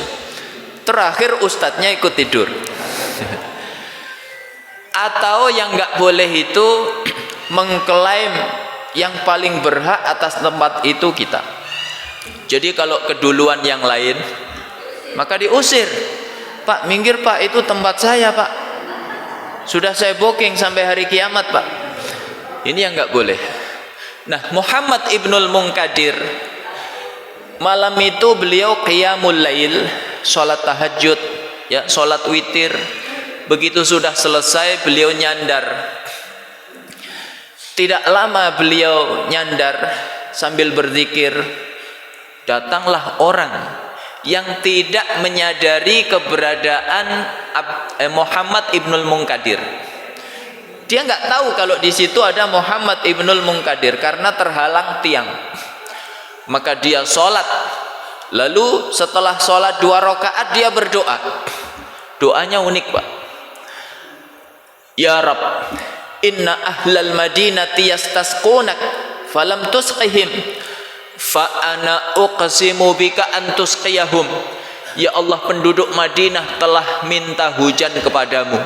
Terakhir ustadznya ikut tidur. Atau yang enggak boleh itu mengklaim yang paling berhak atas tempat itu kita. Jadi kalau keduluan yang lain, maka diusir. Pak, minggir Pak, itu tempat saya Pak, sudah saya booking sampai hari kiamat Pak. Ini yang enggak boleh. Nah, Muhammad ibnul Munkadir, malam itu beliau qiyamul lail, sholat tahajud, ya, sholat witir. Begitu sudah selesai beliau nyandar. Tidak lama beliau nyandar sambil berzikir, datanglah orang yang tidak menyadari keberadaan Muhammad ibnul Munkadir. Dia nggak tahu kalau di situ ada Muhammad ibnul Munkadir karena terhalang tiang. Maka dia sholat. Lalu setelah sholat 2 rakaat dia berdoa. Doanya unik Pak. Ya Rabb, inna ahlal madinati yastasqunak falam tusqihim fa ana uqsimu bika an tusqiyahum. Ya Allah, penduduk Madinah telah minta hujan kepadamu,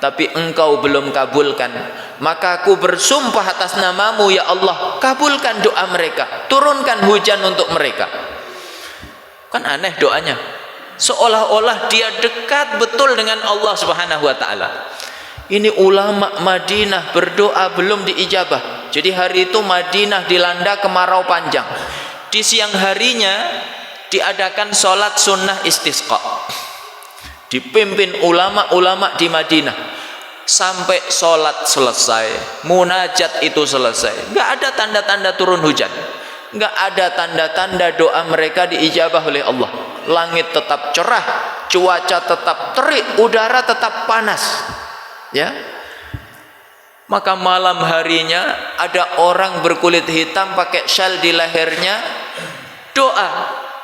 tapi engkau belum kabulkan. Maka aku bersumpah atas namamu ya Allah, kabulkan doa mereka, turunkan hujan untuk mereka. Kan aneh doanya, seolah-olah dia dekat betul dengan Allah Subhanahu wa ta'ala. Ini ulama Madinah berdoa belum diijabah. Jadi hari itu Madinah dilanda kemarau panjang. Di siang harinya diadakan sholat sunnah istisqa, dipimpin ulama-ulama di Madinah. Sampai sholat selesai, munajat itu selesai, nggak ada tanda-tanda turun hujan, nggak ada tanda-tanda doa mereka diijabah oleh Allah. Langit tetap cerah, cuaca tetap terik, udara tetap panas, ya. Maka malam harinya ada orang berkulit hitam pakai syal di lehernya doa.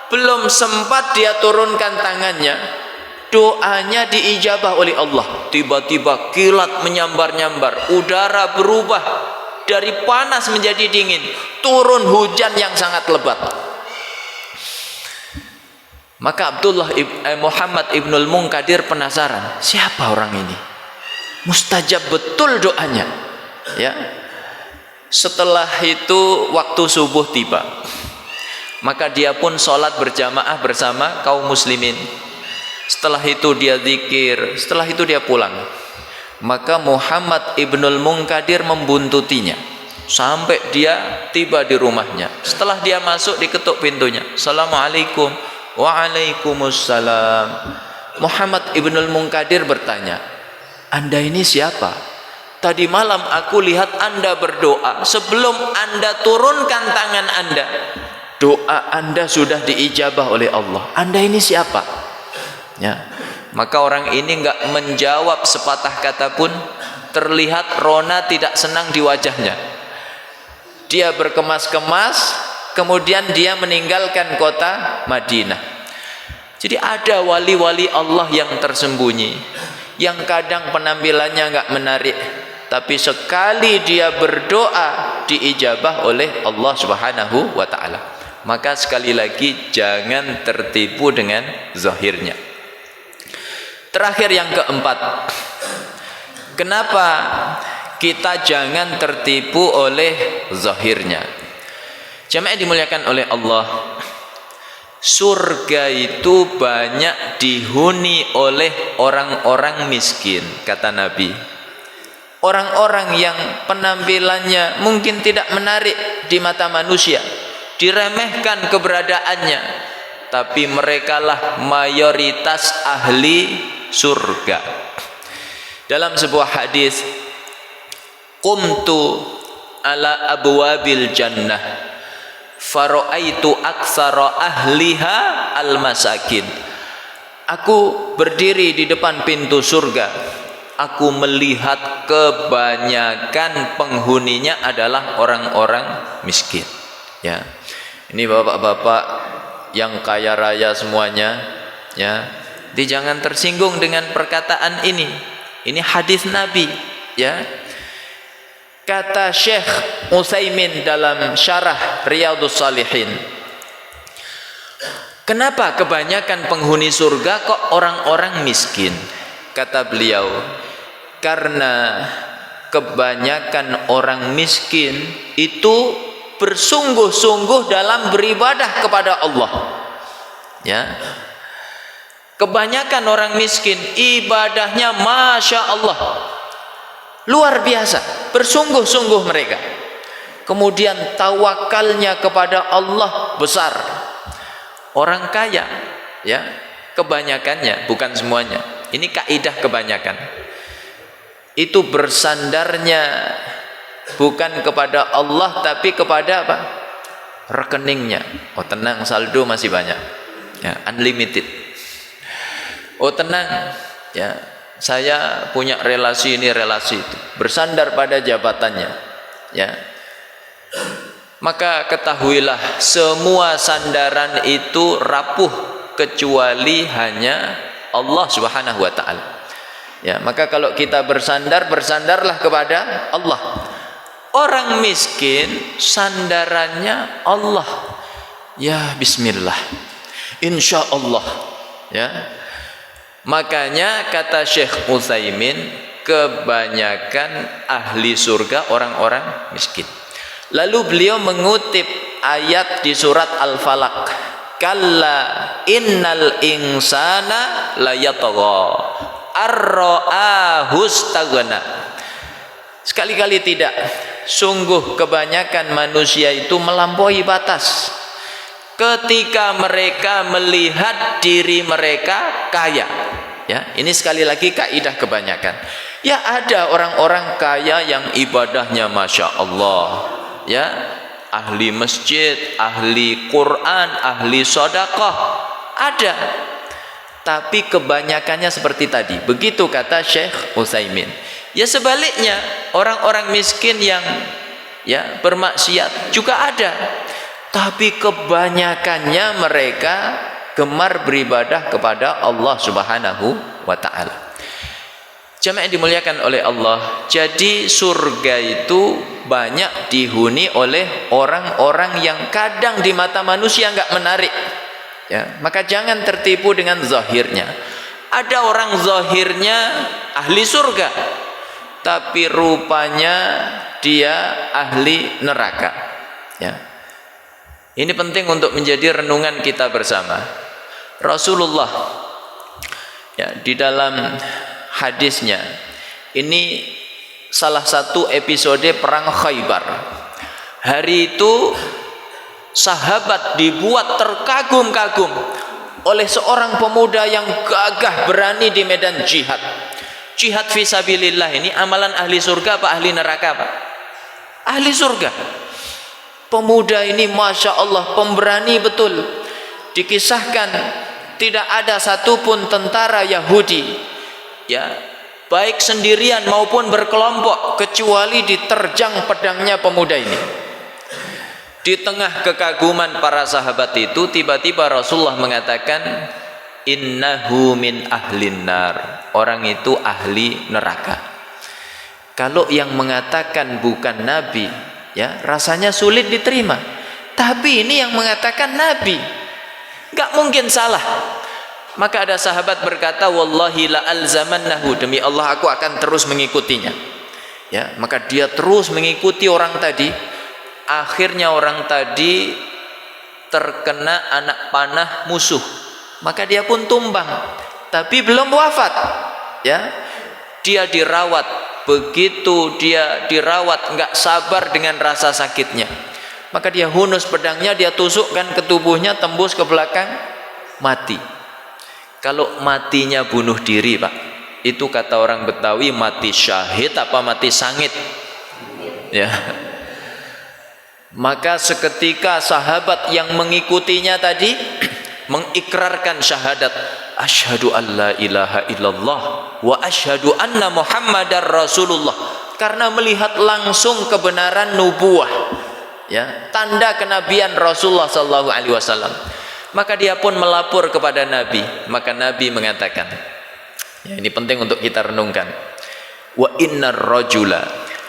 Belum sempat dia turunkan tangannya, doanya diijabah oleh Allah. Tiba-tiba kilat menyambar-nyambar, udara berubah dari panas menjadi dingin, turun hujan yang sangat lebat. Maka Muhammad ibnul Munkadir penasaran, siapa orang ini? Mustajab betul doanya, ya. Setelah itu waktu subuh tiba, maka dia pun sholat berjamaah bersama kaum muslimin. Setelah itu dia zikir, setelah itu dia pulang. Maka Muhammad ibnul Munkadir membuntutinya sampai dia tiba di rumahnya. Setelah dia masuk, diketuk pintunya. Assalamualaikum. Waalaikumsalam. Muhammad ibnul Munkadir bertanya, Anda ini siapa? Tadi malam aku lihat Anda berdoa, sebelum Anda turunkan tangan Anda, doa Anda sudah diijabah oleh Allah. Anda ini siapa? Ya. Maka orang ini enggak menjawab sepatah kata pun. Terlihat rona tidak senang di wajahnya. Dia berkemas-kemas, kemudian dia meninggalkan kota Madinah. Jadi ada wali-wali Allah yang tersembunyi, yang kadang penampilannya enggak menarik, tapi sekali dia berdoa diijabah oleh Allah Subhanahu wa taala. Maka sekali lagi jangan tertipu dengan zahirnya. Terakhir yang keempat, kenapa kita jangan tertipu oleh zahirnya? Jamaah dimuliakan oleh Allah, surga itu banyak dihuni oleh orang-orang miskin, kata Nabi. Orang-orang yang penampilannya mungkin tidak menarik di mata manusia, diremehkan keberadaannya, tapi merekalah mayoritas ahli surga. Dalam sebuah hadis, qumtu ala abwabil jannah faraitu aksara ahliha al-masakin. Aku berdiri di depan pintu surga, aku melihat kebanyakan penghuninya adalah orang-orang miskin. Ya, ini bapak-bapak yang kaya raya semuanya, ya, jangan tersinggung dengan perkataan ini. Ini hadis Nabi, ya. Kata Syekh Utsaimin dalam syarah Riyadhus Shalihin, kenapa kebanyakan penghuni surga kok orang-orang miskin? Kata beliau, karena kebanyakan orang miskin itu bersungguh-sungguh dalam beribadah kepada Allah. Ya. Kebanyakan orang miskin ibadahnya Masya Allah, luar biasa, bersungguh-sungguh mereka. Kemudian tawakalnya kepada Allah besar. Orang kaya, ya, kebanyakannya, bukan semuanya, ini kaidah kebanyakan, itu bersandarnya bukan kepada Allah tapi kepada apa? Rekeningnya. Oh tenang, saldo masih banyak, ya, unlimited. Oh tenang, ya, saya punya relasi ini relasi itu, bersandar pada jabatannya, ya. Maka ketahuilah semua sandaran itu rapuh kecuali hanya Allah Subhanahu wa taala. Ya, maka kalau kita bersandar, bersandarlah kepada Allah. Orang miskin sandarannya Allah. Ya bismillah, insya Allah, ya. Makanya kata Syekh Utsaimin, kebanyakan ahli surga orang-orang miskin. Lalu beliau mengutip ayat di surat Al-Falaq, kalla innal insana layatagha ar-ra'ahu istaghna. Sekali-kali tidak, sungguh kebanyakan manusia itu melampaui batas ketika mereka melihat diri mereka kaya. Ya, ini sekali lagi kaidah kebanyakan. Ya, ada orang-orang kaya yang ibadahnya Masya Allah, ya, ahli masjid, ahli Quran, ahli sedekah, ada. Tapi kebanyakannya seperti tadi. Begitu kata Syekh Utsaimin. Ya sebaliknya, orang-orang miskin yang ya bermaksiat juga ada. Tapi kebanyakannya mereka gemar beribadah kepada Allah Subhanahu wa taala. Jamaah dimuliakan oleh Allah. Jadi surga itu banyak dihuni oleh orang-orang yang kadang di mata manusia enggak menarik. Ya, maka jangan tertipu dengan zahirnya. Ada orang zahirnya ahli surga, tapi rupanya dia ahli neraka. Ya. Ini penting untuk menjadi renungan kita bersama. Rasulullah, ya, di dalam hadisnya, ini salah satu episode perang Khaybar. Hari itu sahabat dibuat terkagum-kagum oleh seorang pemuda yang gagah berani di medan jihad. Jihad fisabilillah ini amalan ahli surga apa ahli neraka, Pak? Ahli surga. Pemuda ini Masya Allah pemberani betul. Dikisahkan tidak ada satupun tentara Yahudi, ya, baik sendirian maupun berkelompok, kecuali diterjang pedangnya pemuda ini. Di tengah kekaguman para sahabat itu, tiba-tiba Rasulullah mengatakan, innahu min ahlin nar, orang itu ahli neraka. Kalau yang mengatakan bukan nabi, ya, rasanya sulit diterima. Tapi ini yang mengatakan nabi, gak mungkin salah. Maka ada sahabat berkata, wallahi la alzamannahu, demi Allah aku akan terus mengikutinya. Ya, maka dia terus mengikuti orang tadi. Akhirnya orang tadi terkena anak panah musuh, maka dia pun tumbang, tapi belum wafat. Ya, dia dirawat. Begitu dia dirawat, nggak sabar dengan rasa sakitnya, maka dia hunus pedangnya, dia tusukkan ke tubuhnya, tembus ke belakang, mati. Kalau matinya bunuh diri, Pak, itu kata orang Betawi mati syahid apa mati sangit, ya. Maka seketika sahabat yang mengikutinya tadi mengikrarkan syahadat, asyhadu an la ilaha illallah wa asyhadu anna muhammadar rasulullah, karena melihat langsung kebenaran nubuah, ya, tanda kenabian Rasulullah sallallahu alaihi wasallam. Maka dia pun melapor kepada Nabi. Maka Nabi mengatakan, ya, ini penting untuk kita renungkan, wa innar rajula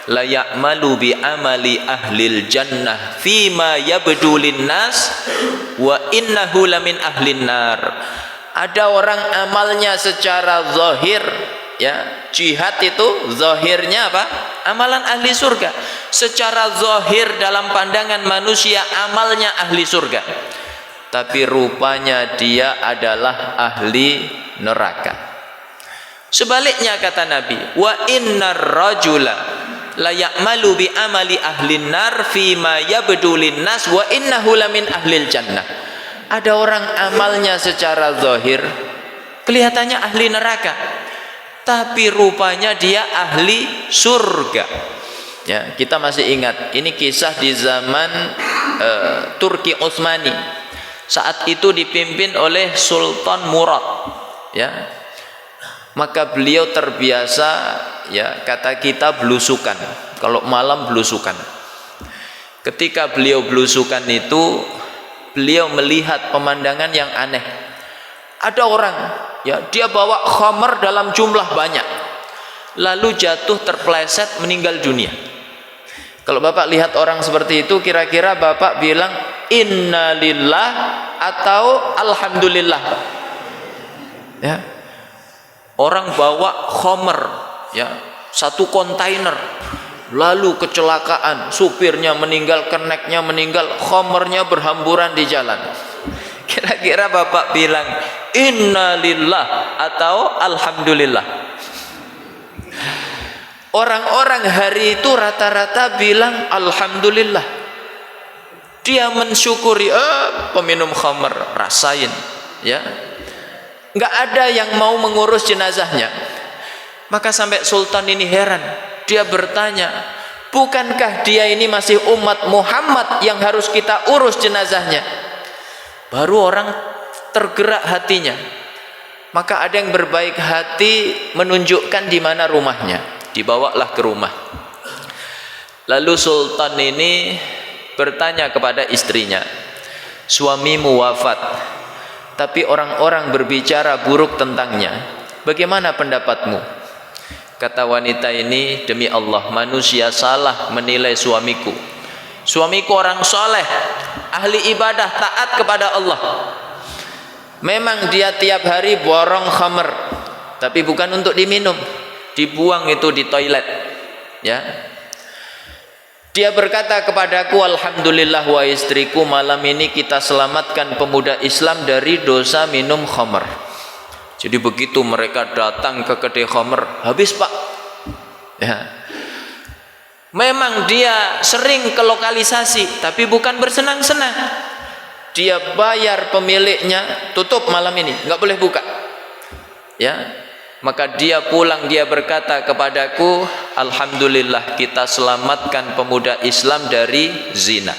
la ya'malu bi amali ahlil jannah fima yabdu linnas wa innahu lamin ahlin nar. Ada orang amalnya secara zahir, ya, jihad itu zahirnya apa? Amalan ahli surga. Secara zahir dalam pandangan manusia amalnya ahli surga, tapi rupanya dia adalah ahli neraka. Sebaliknya kata Nabi, wa innar rajula la ya'malu bi amali ahlin nar fima yabdu linnas wa innahu lamin ahlil jannah. Ada orang amalnya secara zahir kelihatannya ahli neraka, tapi rupanya dia ahli surga. Ya, kita masih ingat ini kisah di zaman Turki Utsmani. Saat itu dipimpin oleh Sultan Murad, ya. Maka beliau terbiasa, ya, kata kita belusukan. Kalau malam belusukan. Ketika beliau belusukan itu, beliau melihat pemandangan yang aneh. Ada orang, ya, dia bawa khamar dalam jumlah banyak, lalu jatuh terpleset meninggal dunia. Kalau Bapak lihat orang seperti itu, kira-kira Bapak bilang innalillah atau alhamdulillah? Ya. Orang bawa khamar, ya, satu kontainer, lalu kecelakaan, supirnya meninggal, keneknya meninggal, khamarnya berhamburan di jalan. Kira-kira Bapak bilang innalillah atau alhamdulillah? Orang-orang hari itu rata-rata bilang alhamdulillah. Dia mensyukuri, peminum khamar, rasain, ya. Nggak ada yang mau mengurus jenazahnya. Maka sampai Sultan ini heran. Dia bertanya, bukankah dia ini masih umat Muhammad yang harus kita urus jenazahnya? Baru orang tergerak hatinya. Maka ada yang berbaik hati menunjukkan di mana rumahnya. Dibawalah ke rumah. Lalu Sultan ini bertanya kepada istrinya, suamimu wafat, tapi orang-orang berbicara buruk tentangnya, bagaimana pendapatmu? Kata wanita ini, demi Allah, manusia salah menilai suamiku. Suamiku orang soleh, ahli ibadah, taat kepada Allah. Memang dia tiap hari borong khamr, tapi bukan untuk diminum, dibuang itu di toilet, ya. Dia berkata kepadaku, alhamdulillah wa istriku, malam ini kita selamatkan pemuda Islam dari dosa minum khamr. Jadi begitu mereka datang ke kedai khamr, habis Pak, ya. Memang dia sering ke lokalisasi, tapi bukan bersenang-senang. Dia bayar pemiliknya, tutup malam ini, nggak boleh buka, ya. Maka dia pulang, dia berkata kepadaku, alhamdulillah kita selamatkan pemuda Islam dari zina.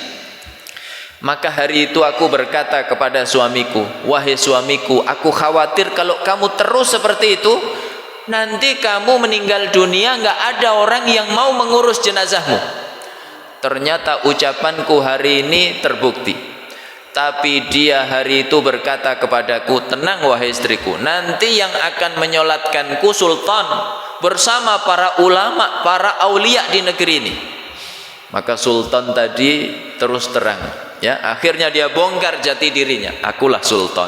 Maka hari itu aku berkata kepada suamiku, wahai suamiku, aku khawatir kalau kamu terus seperti itu, nanti kamu meninggal dunia nggak ada orang yang mau mengurus jenazahmu. Ternyata ucapanku hari ini terbukti. Tapi dia hari itu berkata kepadaku, tenang wahai istriku, nanti yang akan menyolatkanku sultan bersama para ulama, para aulia di negeri ini. Maka sultan tadi terus terang, ya, akhirnya dia bongkar jati dirinya. Akulah sultan,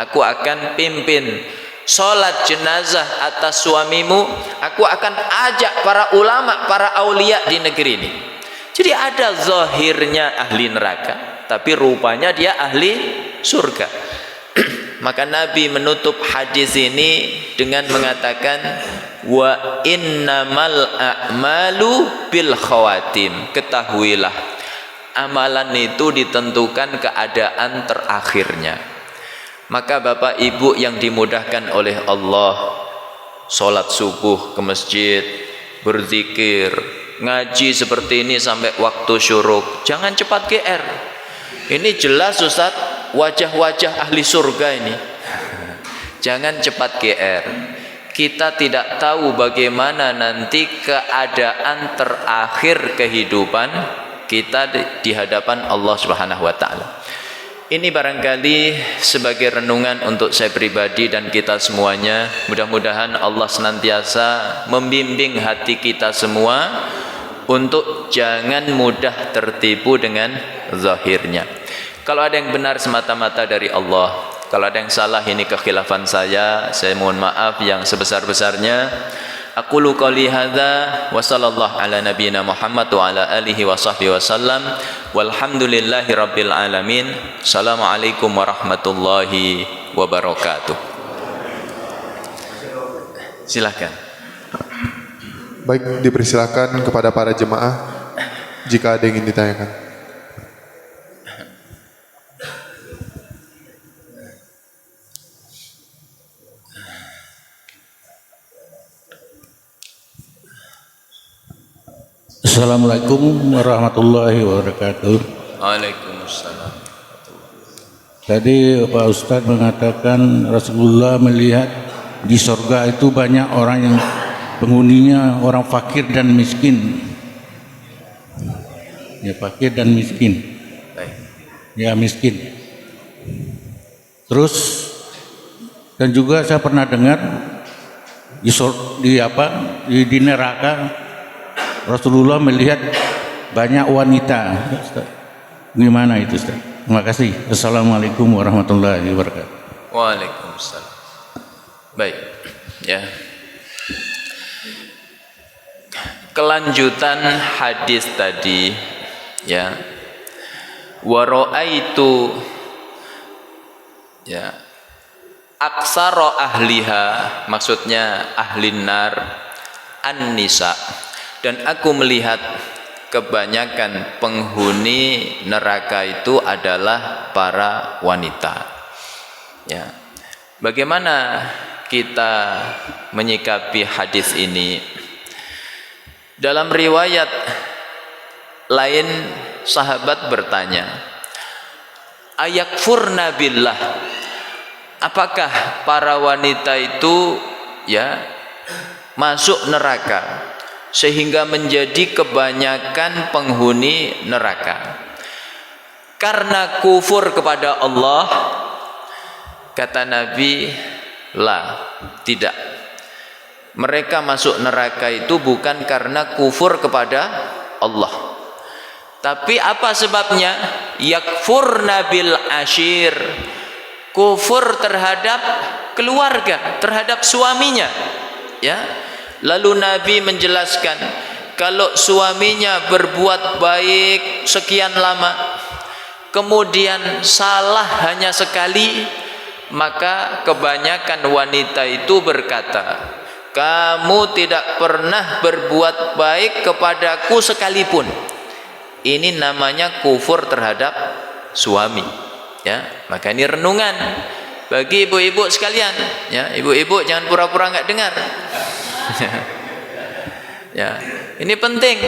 aku akan pimpin sholat jenazah atas suamimu, aku akan ajak para ulama, para aulia di negeri ini. Jadi ada zahirnya ahli neraka, tapi rupanya dia ahli surga. Maka Nabi menutup hadis ini dengan mengatakan, wa innamal a'malu bil khawatim. Ketahuilah, amalan itu ditentukan keadaan terakhirnya. Maka Bapak Ibu yang dimudahkan oleh Allah, sholat subuh ke masjid, berzikir, ngaji seperti ini sampai waktu syuruk, jangan cepat GR. Ini jelas Ustaz, wajah-wajah ahli surga ini. Jangan cepat GR. Kita tidak tahu bagaimana nanti keadaan terakhir kehidupan kita di hadapan Allah Subhanahu wa taala. Ini barangkali sebagai renungan untuk saya pribadi dan kita semuanya. Mudah-mudahan Allah senantiasa membimbing hati kita semua untuk jangan mudah tertipu dengan zahirnya. Kalau ada yang benar semata-mata dari Allah, kalau ada yang salah ini kekhilafan saya mohon maaf yang sebesar-besarnya. Aqulu qouli hadza wa sallallahu ala nabiyyina Muhammad wa ala alihi wa sahbihi wasallam walhamdulillahi rabbil alamin. Assalamualaikum warahmatullahi wabarakatuh. Silakan. Baik, dipersilakan kepada para jemaah jika ada yang ingin ditanyakan. Assalamualaikum warahmatullahi wabarakatuh. Waalaikumsalam. Tadi Pak Ustadz mengatakan Rasulullah melihat di surga itu banyak orang yang penghuninya orang fakir dan miskin. Ya, fakir dan miskin. Baik. Ya, miskin. Terus dan juga saya pernah dengar di neraka Rasulullah melihat banyak wanita. Gimana itu, Ustaz? Terima kasih. Assalamualaikum warahmatullahi wabarakatuh. Waalaikumsalam. Baik, ya. Kelanjutan hadis tadi, ya. Wa ra'aitu, ya, aksara ahliha, maksudnya ahli nar, an-nisa. Dan aku melihat kebanyakan penghuni neraka itu adalah para wanita. Ya. Bagaimana kita menyikapi hadis ini? Dalam riwayat lain sahabat bertanya, ayakfurna billah, apakah para wanita itu ya masuk neraka sehingga menjadi kebanyakan penghuni neraka karena kufur kepada Allah? Kata Nabi, la, tidak. Mereka masuk neraka itu bukan karena kufur kepada Allah, tapi apa sebabnya? Yakfurna bil ashir, kufur terhadap keluarga, terhadap suaminya, ya. Lalu Nabi menjelaskan, kalau suaminya berbuat baik sekian lama, kemudian salah hanya sekali, maka kebanyakan wanita itu berkata, kamu tidak pernah berbuat baik kepadaku sekalipun. Ini namanya kufur terhadap suami, ya. Maka ini renungan bagi ibu-ibu sekalian, ya. Ibu-ibu jangan pura-pura nggak dengar. Ya, ini penting.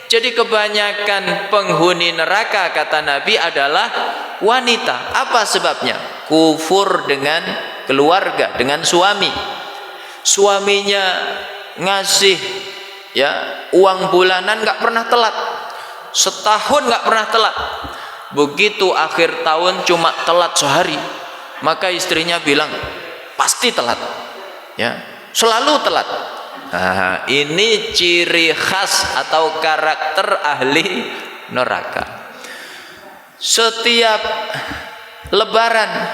Jadi kebanyakan penghuni neraka kata Nabi adalah wanita. Apa sebabnya? Kufur dengan keluarga, dengan suami. Suaminya ngasih ya uang bulanan nggak pernah telat, setahun nggak pernah telat. Begitu akhir tahun cuma telat sehari, maka istrinya bilang pasti telat, ya selalu telat. Nah, ini ciri khas atau karakter ahli neraka. Setiap lebaran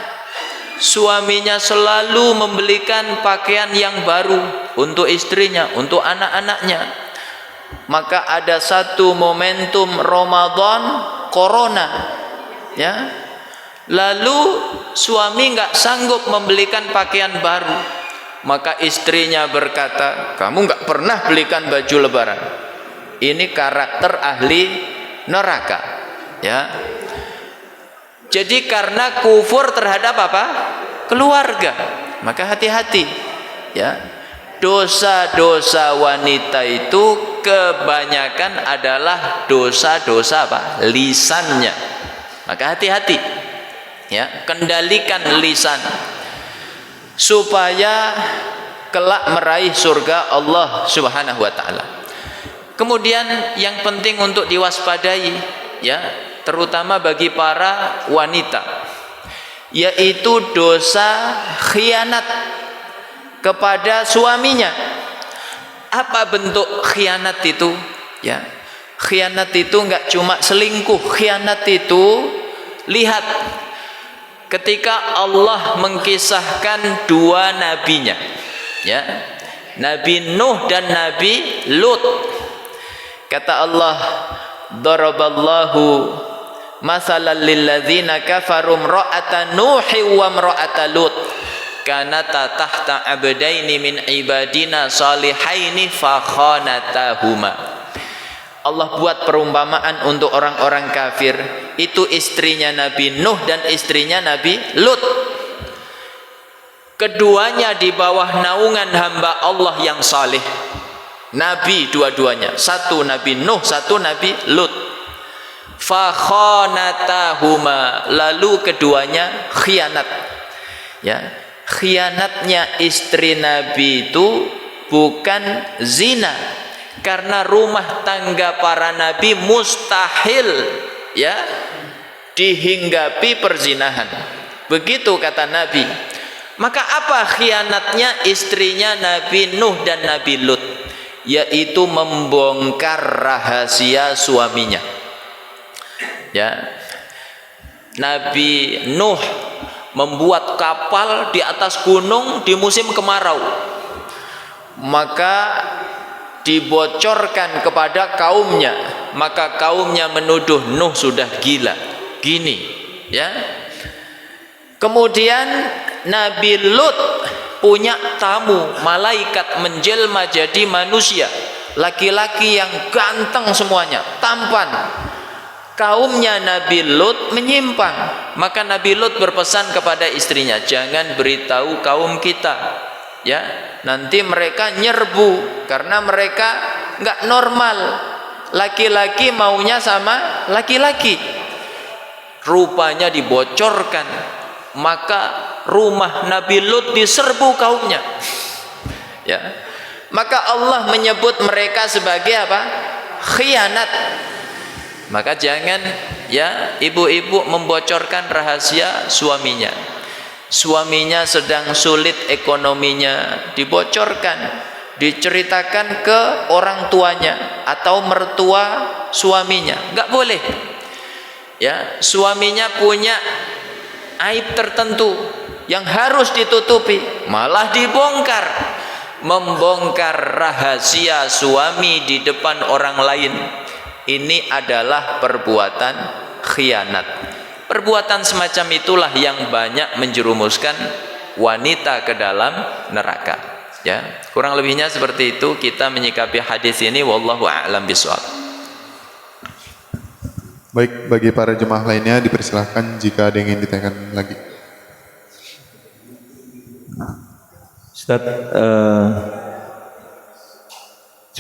suaminya selalu membelikan pakaian yang baru untuk istrinya, untuk anak-anaknya. Maka ada satu momentum Ramadan corona, ya. Lalu suami nggak sanggup membelikan pakaian baru. Maka istrinya berkata, kamu nggak pernah belikan baju lebaran. Ini karakter ahli neraka, ya. Jadi karena kufur terhadap apa? Keluarga. Maka hati-hati, ya. Dosa-dosa wanita itu kebanyakan adalah dosa-dosa apa? Lisannya. Maka hati-hati, ya. Kendalikan lisan supaya kelak meraih surga Allah Subhanahu wa taala. Kemudian yang penting untuk diwaspadai, ya, terutama bagi para wanita, yaitu dosa khianat kepada suaminya. Apa bentuk khianat itu? Ya, khianat itu enggak cuma selingkuh. Khianat itu, lihat ketika Allah mengkisahkan dua nabinya, ya, Nabi Nuh dan Nabi Lut. Kata Allah, daraballahu masalan lilladzina kafaru imra'ata Nuhi wa imra'ata Lut kanata tahta abdaini min ibadina salihaini fa khanatahuma. Allah buat perumpamaan untuk orang-orang kafir. Itu istrinya Nabi Nuh dan istrinya Nabi Lut. Keduanya di bawah naungan hamba Allah yang saleh. Nabi dua-duanya. Satu Nabi Nuh, satu Nabi Lut. Fa khanatahuma. Lalu keduanya khianat. Ya, khianatnya istri Nabi itu bukan zina. Karena rumah tangga para nabi mustahil, ya, dihinggapi perzinahan. Begitu kata Nabi. Maka apa khianatnya istrinya Nabi Nuh dan Nabi Lut? Yaitu membongkar rahasia suaminya. Ya. Nabi Nuh membuat kapal di atas gunung di musim kemarau. Maka dibocorkan kepada kaumnya, maka kaumnya menuduh Nuh sudah gila gini, ya. Kemudian Nabi Lut punya tamu, malaikat menjelma jadi manusia, laki-laki yang ganteng semuanya, tampan. Kaumnya Nabi Lut menyimpang, maka Nabi Lut berpesan kepada istrinya, jangan beritahu kaum kita, ya, nanti mereka nyerbu karena mereka nggak normal. Laki-laki maunya sama laki-laki. Rupanya dibocorkan, maka rumah Nabi Lut diserbu kaumnya, ya. Maka Allah menyebut mereka sebagai apa? Khianat. Maka jangan, ya, ibu-ibu membocorkan rahasia suaminya. Suaminya sedang sulit ekonominya, dibocorkan, diceritakan ke orang tuanya atau mertua suaminya. Enggak boleh. Ya, suaminya punya aib tertentu yang harus ditutupi, malah dibongkar. Membongkar rahasia suami di depan orang lain, ini adalah perbuatan khianat. Perbuatan semacam itulah yang banyak menjerumuskan wanita ke dalam neraka, ya. Kurang lebihnya seperti itu kita menyikapi hadis ini, wallahu a'lam bishawab. Baik, bagi para jemaah lainnya dipersilahkan jika ada yang ingin ditanyakan lagi. Ustaz,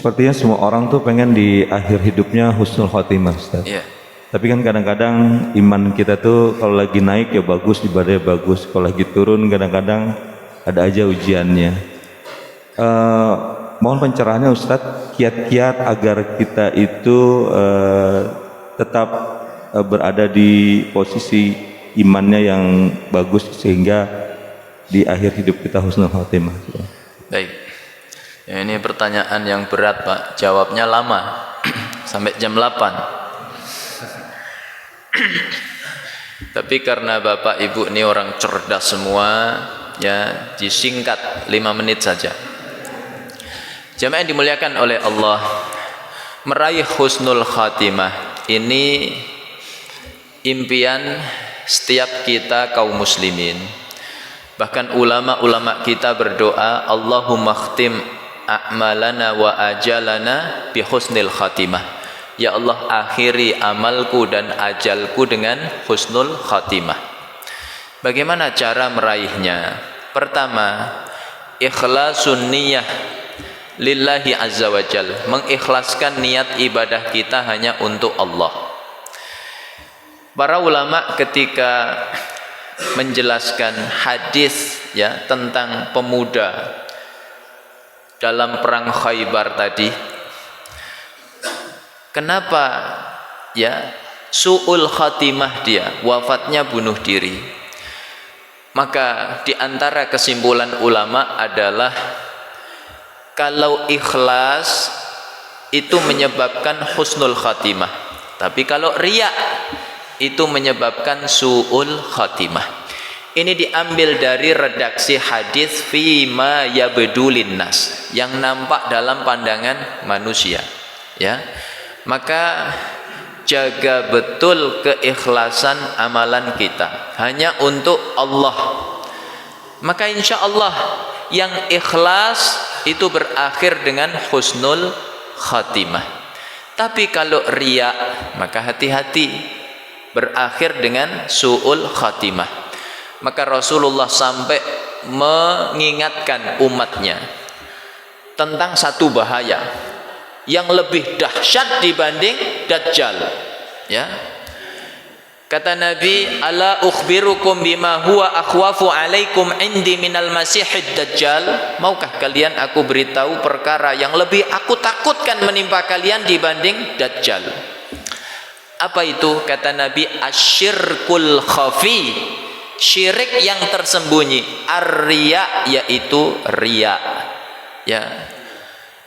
sepertinya semua orang tuh pengen di akhir hidupnya husnul khotimah, Ustaz. Iya. Tapi kan kadang-kadang iman kita tuh kalau lagi naik ya bagus, ibadahnya bagus. Kalau lagi turun kadang-kadang ada aja ujiannya. Mohon pencerahannya Ustadz, kiat-kiat agar kita itu tetap berada di posisi imannya yang bagus sehingga di akhir hidup kita husnul khotimah. Baik. Ya, ini pertanyaan yang berat, Pak. Jawabnya lama. Sampai jam 8. Tapi karena Bapak Ibu ini orang cerdas semua, ya disingkat 5 menit saja. Jamaah yang dimuliakan oleh Allah, meraih husnul khatimah ini impian setiap kita kaum muslimin. Bahkan ulama-ulama kita berdoa, Allahumma khtim a'malana wa ajalana bi husnil khatimah. Ya Allah, akhiri amalku dan ajalku dengan husnul khatimah. Bagaimana cara meraihnya? Pertama, ikhlasun niyah lillahi azza wa jal, mengikhlaskan niat ibadah kita hanya untuk Allah. Para ulama ketika menjelaskan hadis ya tentang pemuda dalam perang Khaybar tadi, kenapa ya su'ul khatimah dia, wafatnya bunuh diri? Maka di antara kesimpulan ulama adalah kalau ikhlas itu menyebabkan husnul khatimah, tapi kalau riya itu menyebabkan su'ul khatimah. Ini diambil dari redaksi hadis fima yabdulin nas, yang nampak dalam pandangan manusia, ya. Maka jaga betul keikhlasan amalan kita hanya untuk Allah. Maka insya Allah yang ikhlas itu berakhir dengan husnul khatimah. Tapi kalau riya, maka hati-hati, berakhir dengan su'ul khatimah. Maka Rasulullah sampai mengingatkan umatnya tentang satu bahaya yang lebih dahsyat dibanding Dajjal, ya. Kata Nabi, ala ukhbirukum bima huwa akhwafu alaikum indi minal masihid dajjal. Maukah kalian aku beritahu perkara yang lebih aku takutkan menimpa kalian dibanding Dajjal? Apa itu? Kata Nabi, asyirkul khafi, syirik yang tersembunyi. Ar-riya, yaitu riya, ya.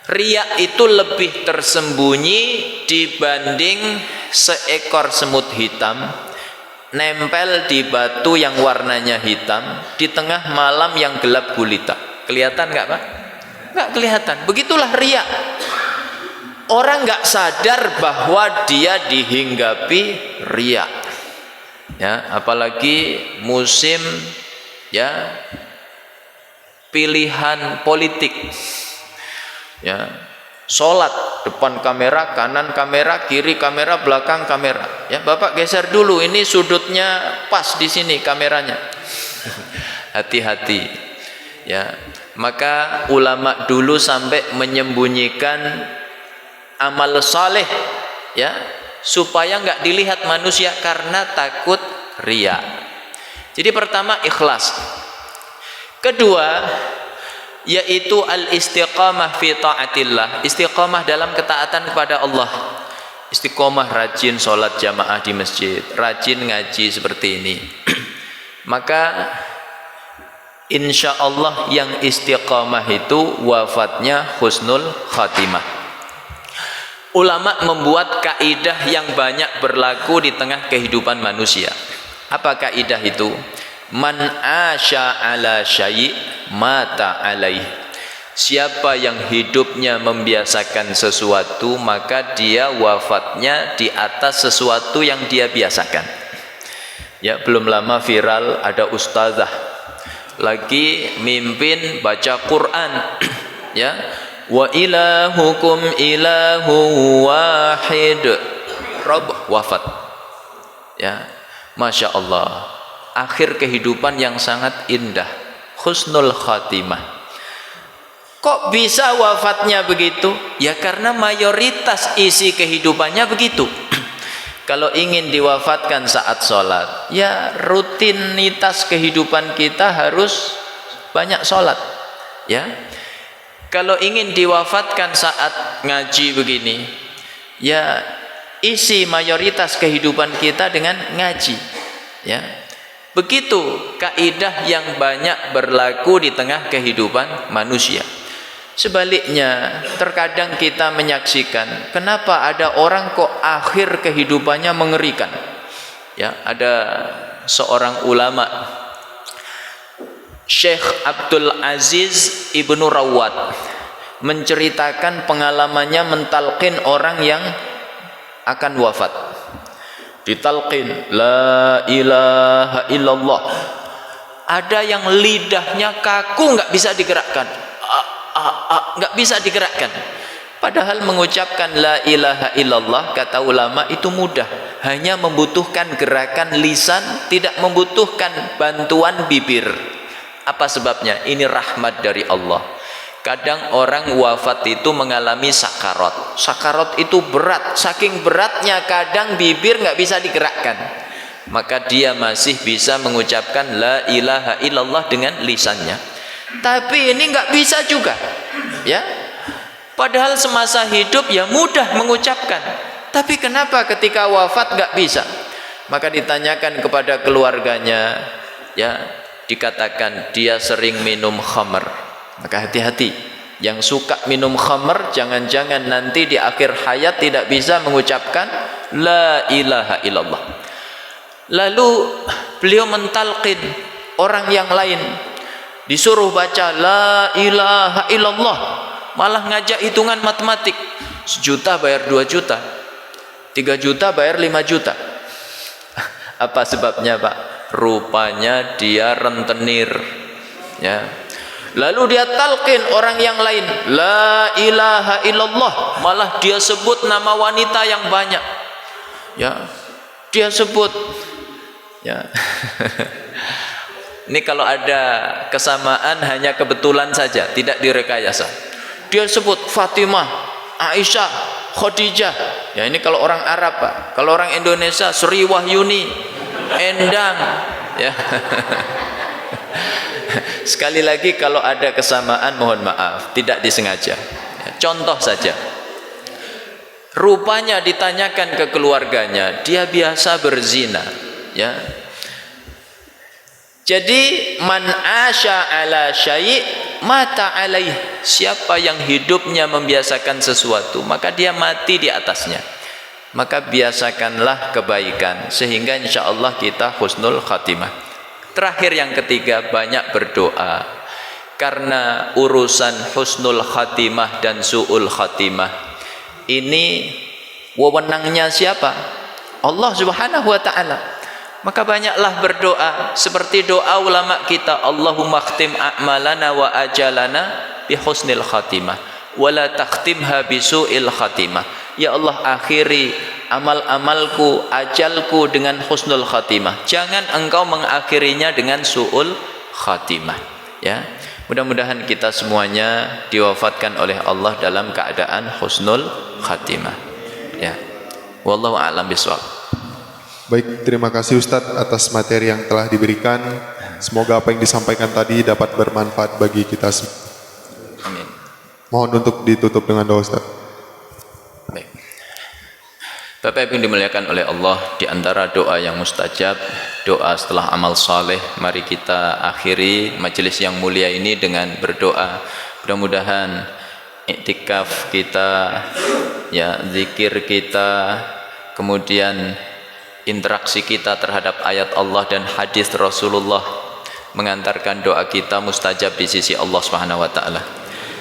Riya itu lebih tersembunyi dibanding seekor semut hitam nempel di batu yang warnanya hitam di tengah malam yang gelap gulita. Kelihatan nggak, Pak? Nggak kelihatan. Begitulah riya. Orang nggak sadar bahwa dia dihinggapi riya, ya. Apalagi musim ya pilihan politik, ya. Sholat depan kamera, kanan kamera, kiri kamera, belakang kamera. Ya, Bapak geser dulu, ini sudutnya pas di sini kameranya. Hati-hati, ya. Maka ulama dulu sampai menyembunyikan amal saleh, ya, supaya nggak dilihat manusia karena takut riya. Jadi pertama ikhlas. Kedua, yaitu al-istiqamah fi ta'atillah, istiqamah dalam ketaatan kepada Allah. Istiqamah rajin sholat jamaah di masjid, rajin ngaji seperti ini. Maka insya Allah yang istiqamah itu wafatnya husnul khatimah. Ulama membuat kaidah yang banyak berlaku di tengah kehidupan manusia. Apa kaidah itu? Man asya ala syai' mata alaih. Siapa yang hidupnya membiasakan sesuatu, maka dia wafatnya di atas sesuatu yang dia biasakan. Ya, belum lama viral ada ustazah lagi mimpin baca Quran, ya. Wa ilahukum ilahu wahid. Rabb, wafat. Ya, Masya Allah. Akhir kehidupan yang sangat indah, husnul khatimah. Kok bisa wafatnya begitu? Ya karena mayoritas isi kehidupannya begitu. Kalau ingin diwafatkan saat sholat, ya rutinitas kehidupan kita harus banyak sholat. Ya, kalau ingin diwafatkan saat ngaji begini, ya isi mayoritas kehidupan kita dengan ngaji. Ya, begitu kaidah yang banyak berlaku di tengah kehidupan manusia. Sebaliknya, terkadang kita menyaksikan kenapa ada orang kok akhir kehidupannya mengerikan. Ya, ada seorang ulama, Syekh Abdul Aziz Ibnu Rawat, menceritakan pengalamannya mentalqin orang yang akan wafat. Ditalqin la ilaha illallah. Ada yang lidahnya kaku, nggak bisa digerakkan. Nggak bisa digerakkan. Padahal mengucapkan la ilaha illallah, kata ulama, itu mudah, hanya membutuhkan gerakan lisan, tidak membutuhkan bantuan bibir. Apa sebabnya? Ini rahmat dari Allah. Kadang orang wafat itu mengalami sakarat. Sakarat itu berat, saking beratnya kadang bibir nggak bisa digerakkan, maka dia masih bisa mengucapkan la ilaha illallah dengan lisannya. Tapi ini nggak bisa juga, ya. Padahal semasa hidup ya mudah mengucapkan. Tapi kenapa ketika wafat nggak bisa? Maka ditanyakan kepada keluarganya, ya, dikatakan dia sering minum khamr. Maka hati-hati, yang suka minum khamr, jangan-jangan nanti di akhir hayat tidak bisa mengucapkan la ilaha illallah. Lalu beliau mentalqin orang yang lain, disuruh baca la ilaha illallah, malah ngajak hitungan matematik. 1 juta bayar 2 juta, 3 juta bayar 5 juta. Apa sebabnya, Pak? Rupanya dia rentenir, ya. Lalu dia talqin orang yang lain la ilaha illallah, malah dia sebut nama wanita yang banyak, ya. Dia sebut, ya. Ini kalau ada kesamaan hanya kebetulan saja, tidak direkayasa. Dia sebut Fatimah, Aisyah, Khadijah. Ya, ini kalau orang Arab, Pak. Kalau orang Indonesia Sri Wahyuni, Endang, ya. Sekali lagi, kalau ada kesamaan mohon maaf, tidak disengaja. Ya, contoh saja. Rupanya ditanyakan ke keluarganya, dia biasa berzina, ya. Jadi man asya ala syai' mata alaih. Siapa yang hidupnya membiasakan sesuatu, maka dia mati di atasnya. Maka biasakanlah kebaikan sehingga insyaallah kita husnul khatimah. Terakhir yang ketiga, banyak berdoa. Karena urusan husnul khatimah dan su'ul khatimah ini wewenangnya siapa? Allah Subhanahu wa taala. Maka banyaklah berdoa seperti doa ulama kita, Allahumma khtim a'malana wa ajalana bi husnil khatimah wa la takhtimha bi su'il khatimah. Ya Allah, akhiri amal-amalku, ajalku dengan husnul khatimah. Jangan engkau mengakhirinya dengan su'ul khatimah, ya. Mudah-mudahan kita semuanya diwafatkan oleh Allah dalam keadaan husnul khatimah, ya. Wallahu a'lam bishawab. Baik, terima kasih Ustadz atas materi yang telah diberikan. Semoga apa yang disampaikan tadi dapat bermanfaat bagi kita semua. Amin. Mohon untuk ditutup dengan doa, Ustadz. Baik. Bapak Ibu yang dimuliakan oleh Allah, di antara doa yang mustajab, doa setelah amal saleh. Mari kita akhiri majelis yang mulia ini dengan berdoa. Mudah-mudahan iktikaf kita, ya, zikir kita, kemudian interaksi kita terhadap ayat Allah dan hadis Rasulullah mengantarkan doa kita mustajab di sisi Allah Subhanahu wa taala.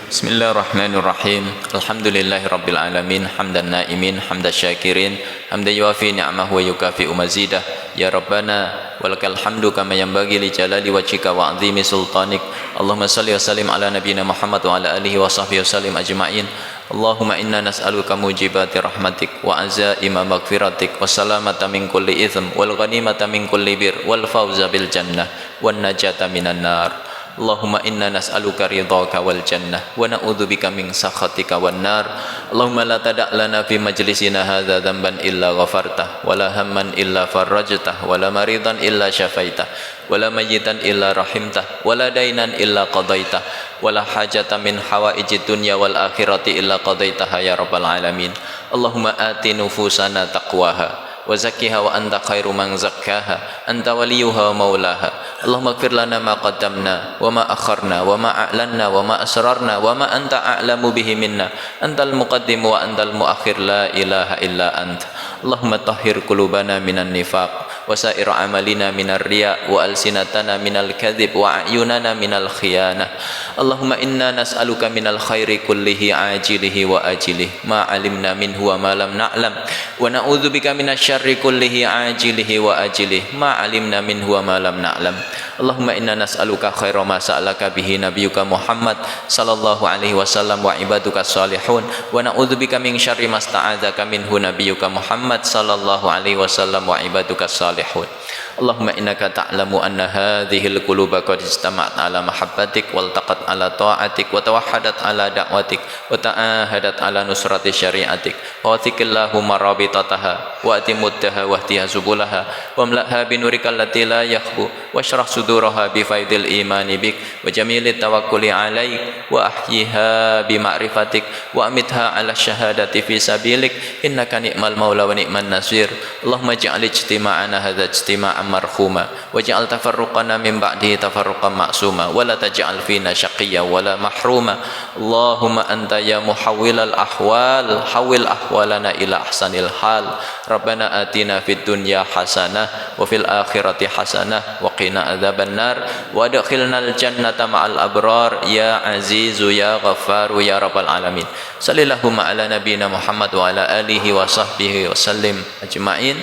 Bismillahirrahmanirrahim. Alhamdulillahirabbil alamin, hamdan naimin, hamdan syakirin, hamdan yuafi ni'amahu wa yukafi'u mazidah. Ya Rabbana walakal hamdu kama yanbaghi li jalali wajhika wa 'azimi sultanik. Allahumma shalli wa sallim ala nabiyyina Muhammad wa ala alihi wa sahbihi wasallim ajma'in. Allahumma inna nas'aluka mujibati rahmatik wa azaima maghfiratik wa salamata min kulli itham wal ghanimata min kulli bir wal fawza bil jannah wan najata minan nar. Allahumma inna nas'aluka ridhaka wal jannah wa na'udzubika min sakhatika wan nar. Allahumma la tada' lana fi majlisina hadza dhanban illa ghafartah wa la hamman illa farajtah wa la maridan illa syafaitah wa la mayyitan illa rahimtah wa la dainan illa qadaitah wa la hajatan min hawaijid dunya wal akhirati illa qadaitaha ya rabbal alamin. Allahumma ati nufusana taqwaha wa zakkiha wa anta khairu man zakkaha anta waliyuha wa maulaha. Allahumma ighfir lana ma qaddamna wa ma akharna wa ma a'lanna wa ma asrarna wa ma anta a'lamu bihi minna antal muqaddim wa antal muakhir la ilaha illa anta. Allahumma tahhir qulubana minan nifaq wa sa'ir amalina minar riya wa alsinatana minal kadhib wa a'yunana minal khiyanah. Allahumma inna nas'aluka minal khairi kullihi ajilihi wa ajilihi ma alimna minhu wa ma lam na'lam wa na'udzubika minasy syarri kullihi ajilihi wa ajilihi ma alimna minhu wa ma lam na'lam. Allahumma inna nas'aluka khaira ma sa'alaka bihi nabiyyuka Muhammad sallallahu alaihi wasallam wa ibaduka salihun wa na'udzubika min syarri ma sta'adzaka minhu nabiyyuka Muhammad sallallahu alaihi wasallam wa ibaduka salihun. Allahumma innaka ta'lamu anna hadhihi al-quluba qad istama'at ala mahabbatik wal taqat ala ta'atik wa tawahhadat ala da'watik wa ta'ahadat ala nusrati syari'atik wa thiqillahu marabitataha wa atimuddaha wa ihtiha subulaha wa amla'ha bi nurika allati la yakhbu wa shrah suduraha bi faidil imani bik wa jamili tawakkuli alaik wa ahyiha bi ma'rifatik wa amitha ala syahadati fi sabilik innaka ni'mal maula wa ni'man nasir. Allahumma ij'al ijtima'ana hadza ijtima'an marhuma waj'al tafarruqana min ba'dihi tafarruqan ma'suma wa la taj'al fina syaqiyyan wa la mahruma. Allahumma anta ya muhawwilal ahwal hawwil ahwalana ila ahsanil hal. Rabbana atina fid dunya hasanah wa fil akhirati hasanah wa qina adzabannar wa adkhilnal jannata ma'al abrar ya azizu ya ghaffaru ya rabbal alamin. Sallallahu ala nabiyyina Muhammad wa ala alihi wa sahbihi wa sallim ajma'in.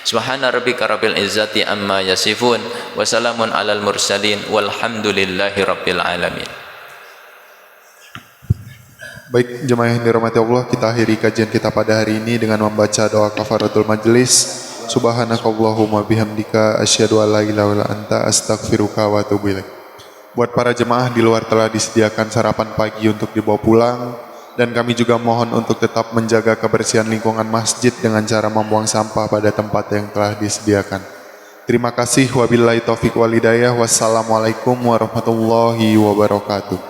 Subhana rabbika rabbil izzati amma yasifun wa salamun alal mursalin walhamdulillahi rabbil alamin. Baik jemaah yang dirahmati Allah, kita akhiri kajian kita pada hari ini dengan membaca doa kafaratul majlis. Subhanakallahumma bihamdika asyhadu an la ilaha illa anta astaghfiruka wa atubu ilaik. Buat para jemaah di luar telah disediakan sarapan pagi untuk dibawa pulang. Dan kami juga mohon untuk tetap menjaga kebersihan lingkungan masjid dengan cara membuang sampah pada tempat yang telah disediakan. Terima kasih. Wabillahi taufiq wal hidayah. Wassalamualaikum warahmatullahi wabarakatuh.